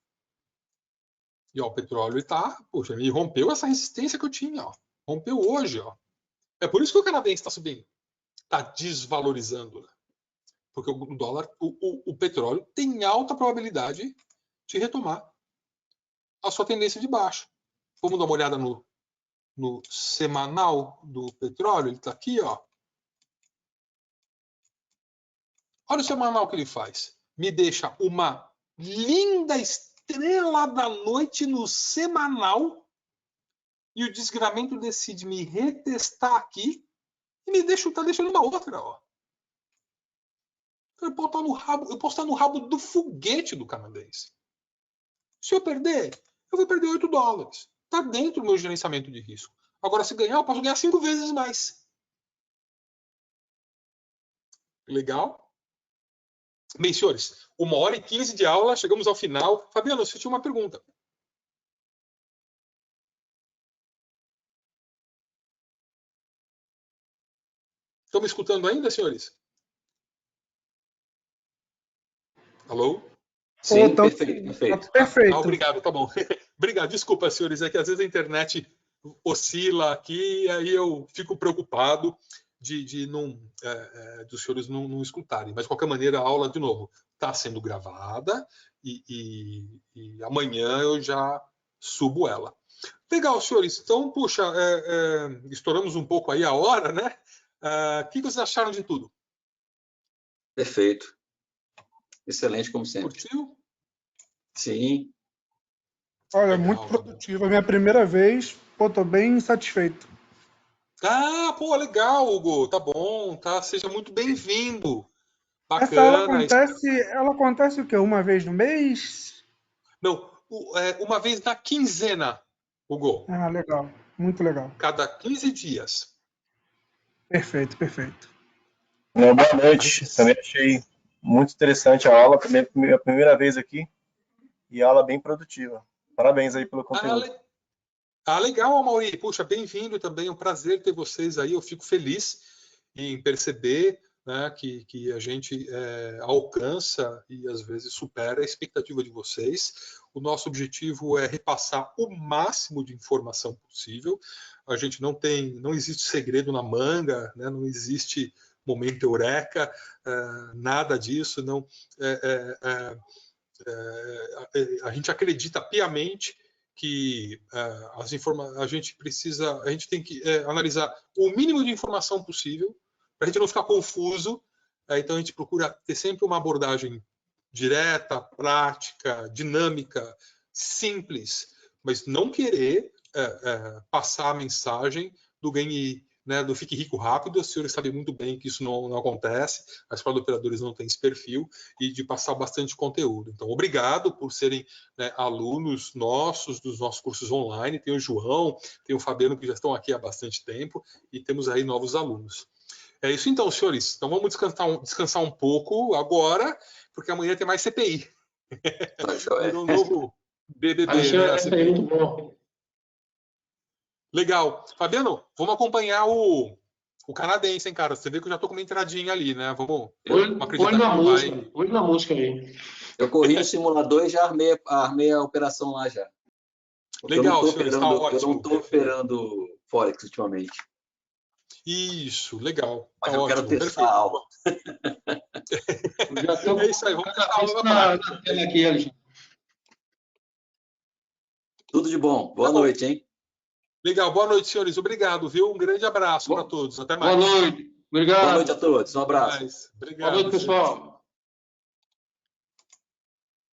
E ó, o petróleo ele rompeu essa resistência que eu tinha, ó. Rompeu hoje, ó. É por isso que o canadense está subindo, está desvalorizando, né? Porque o dólar, o petróleo tem alta probabilidade de retomar a sua tendência de baixa. Vamos dar uma olhada no semanal do petróleo, ele está aqui, ó. Olha o semanal que ele faz. Me deixa uma linda estrela da noite no semanal e o desgramento decide me retestar aqui e tá deixando uma outra, ó. Eu posso estar no rabo do foguete do canadense. Se eu perder, eu vou perder 8 dólares. Está dentro do meu gerenciamento de risco. Agora, se ganhar, eu posso ganhar 5 vezes mais. Legal? Bem, senhores, 1h15 de aula, chegamos ao final. Fabiano, você tinha uma pergunta. Estão me escutando ainda, senhores? Alô? Sim, perfeito. Perfeito. Obrigado, tá bom. Obrigado, desculpa, senhores, é que às vezes a internet oscila aqui e aí eu fico preocupado dos senhores não escutarem. Mas, de qualquer maneira, a aula, de novo, está sendo gravada e amanhã eu já subo ela. Legal, senhores. Então, puxa, estouramos um pouco aí a hora, né? O que vocês acharam de tudo? Perfeito. Excelente, como sempre. Curtiu? Sim. Olha, Legal, muito produtiva. Minha primeira vez, estou bem satisfeito. Pô, legal, Hugo. Tá bom, tá? Seja muito bem-vindo. Essa aula Bacana. ela acontece o quê? Uma vez no mês? Não, uma vez na quinzena, Hugo. Ah, legal. Muito legal. Cada 15 dias. Perfeito. Boa noite. Também achei muito interessante a aula. Minha primeira vez aqui. E aula bem produtiva. Parabéns aí pelo conteúdo. Legal, Mauri. Puxa, bem-vindo também. É um prazer ter vocês aí. Eu fico feliz em perceber, né, que a gente alcança e às vezes supera a expectativa de vocês. O nosso objetivo é repassar o máximo de informação possível. A gente não existe segredo na manga, né, não existe momento eureka, nada disso. Não, a gente acredita piamente que a gente tem que analisar o mínimo de informação possível para a gente não ficar confuso. Então a gente procura ter sempre uma abordagem direta, prática, dinâmica, simples, mas não querer passar a mensagem do ganhe, né, do fique rico rápido. Os senhores sabem muito bem que isso não acontece, a escola de operadores não tem esse perfil, e de passar bastante conteúdo. Então, obrigado por serem, né, alunos nossos, dos nossos cursos online. Tem o João, tem o Fabiano, que já estão aqui há bastante tempo, e temos aí novos alunos. É isso então, senhores. Então vamos descansar um pouco agora, porque amanhã tem mais CPI. Um novo BBB. Né? Muito bom. Legal. Fabiano, vamos acompanhar o canadense, hein, cara? Você vê que eu já tô com uma entradinha ali, né? Vamos Olho na música aí. Eu corri o simulador e já armei a operação lá já. Legal, senhores, tá ótimo. Eu não estou operando Forex ultimamente. Isso, legal. Mas tá eu ótimo, quero testar a aula. Já tô... É isso aí, vamos testar a aula na tela aqui, Alexandre. Tudo de bom. Boa noite, hein? Legal, boa noite, senhores. Obrigado, viu? Um grande abraço para todos. Até mais. Boa noite. Obrigado. Boa noite a todos. Um abraço. Obrigado, boa noite, pessoal.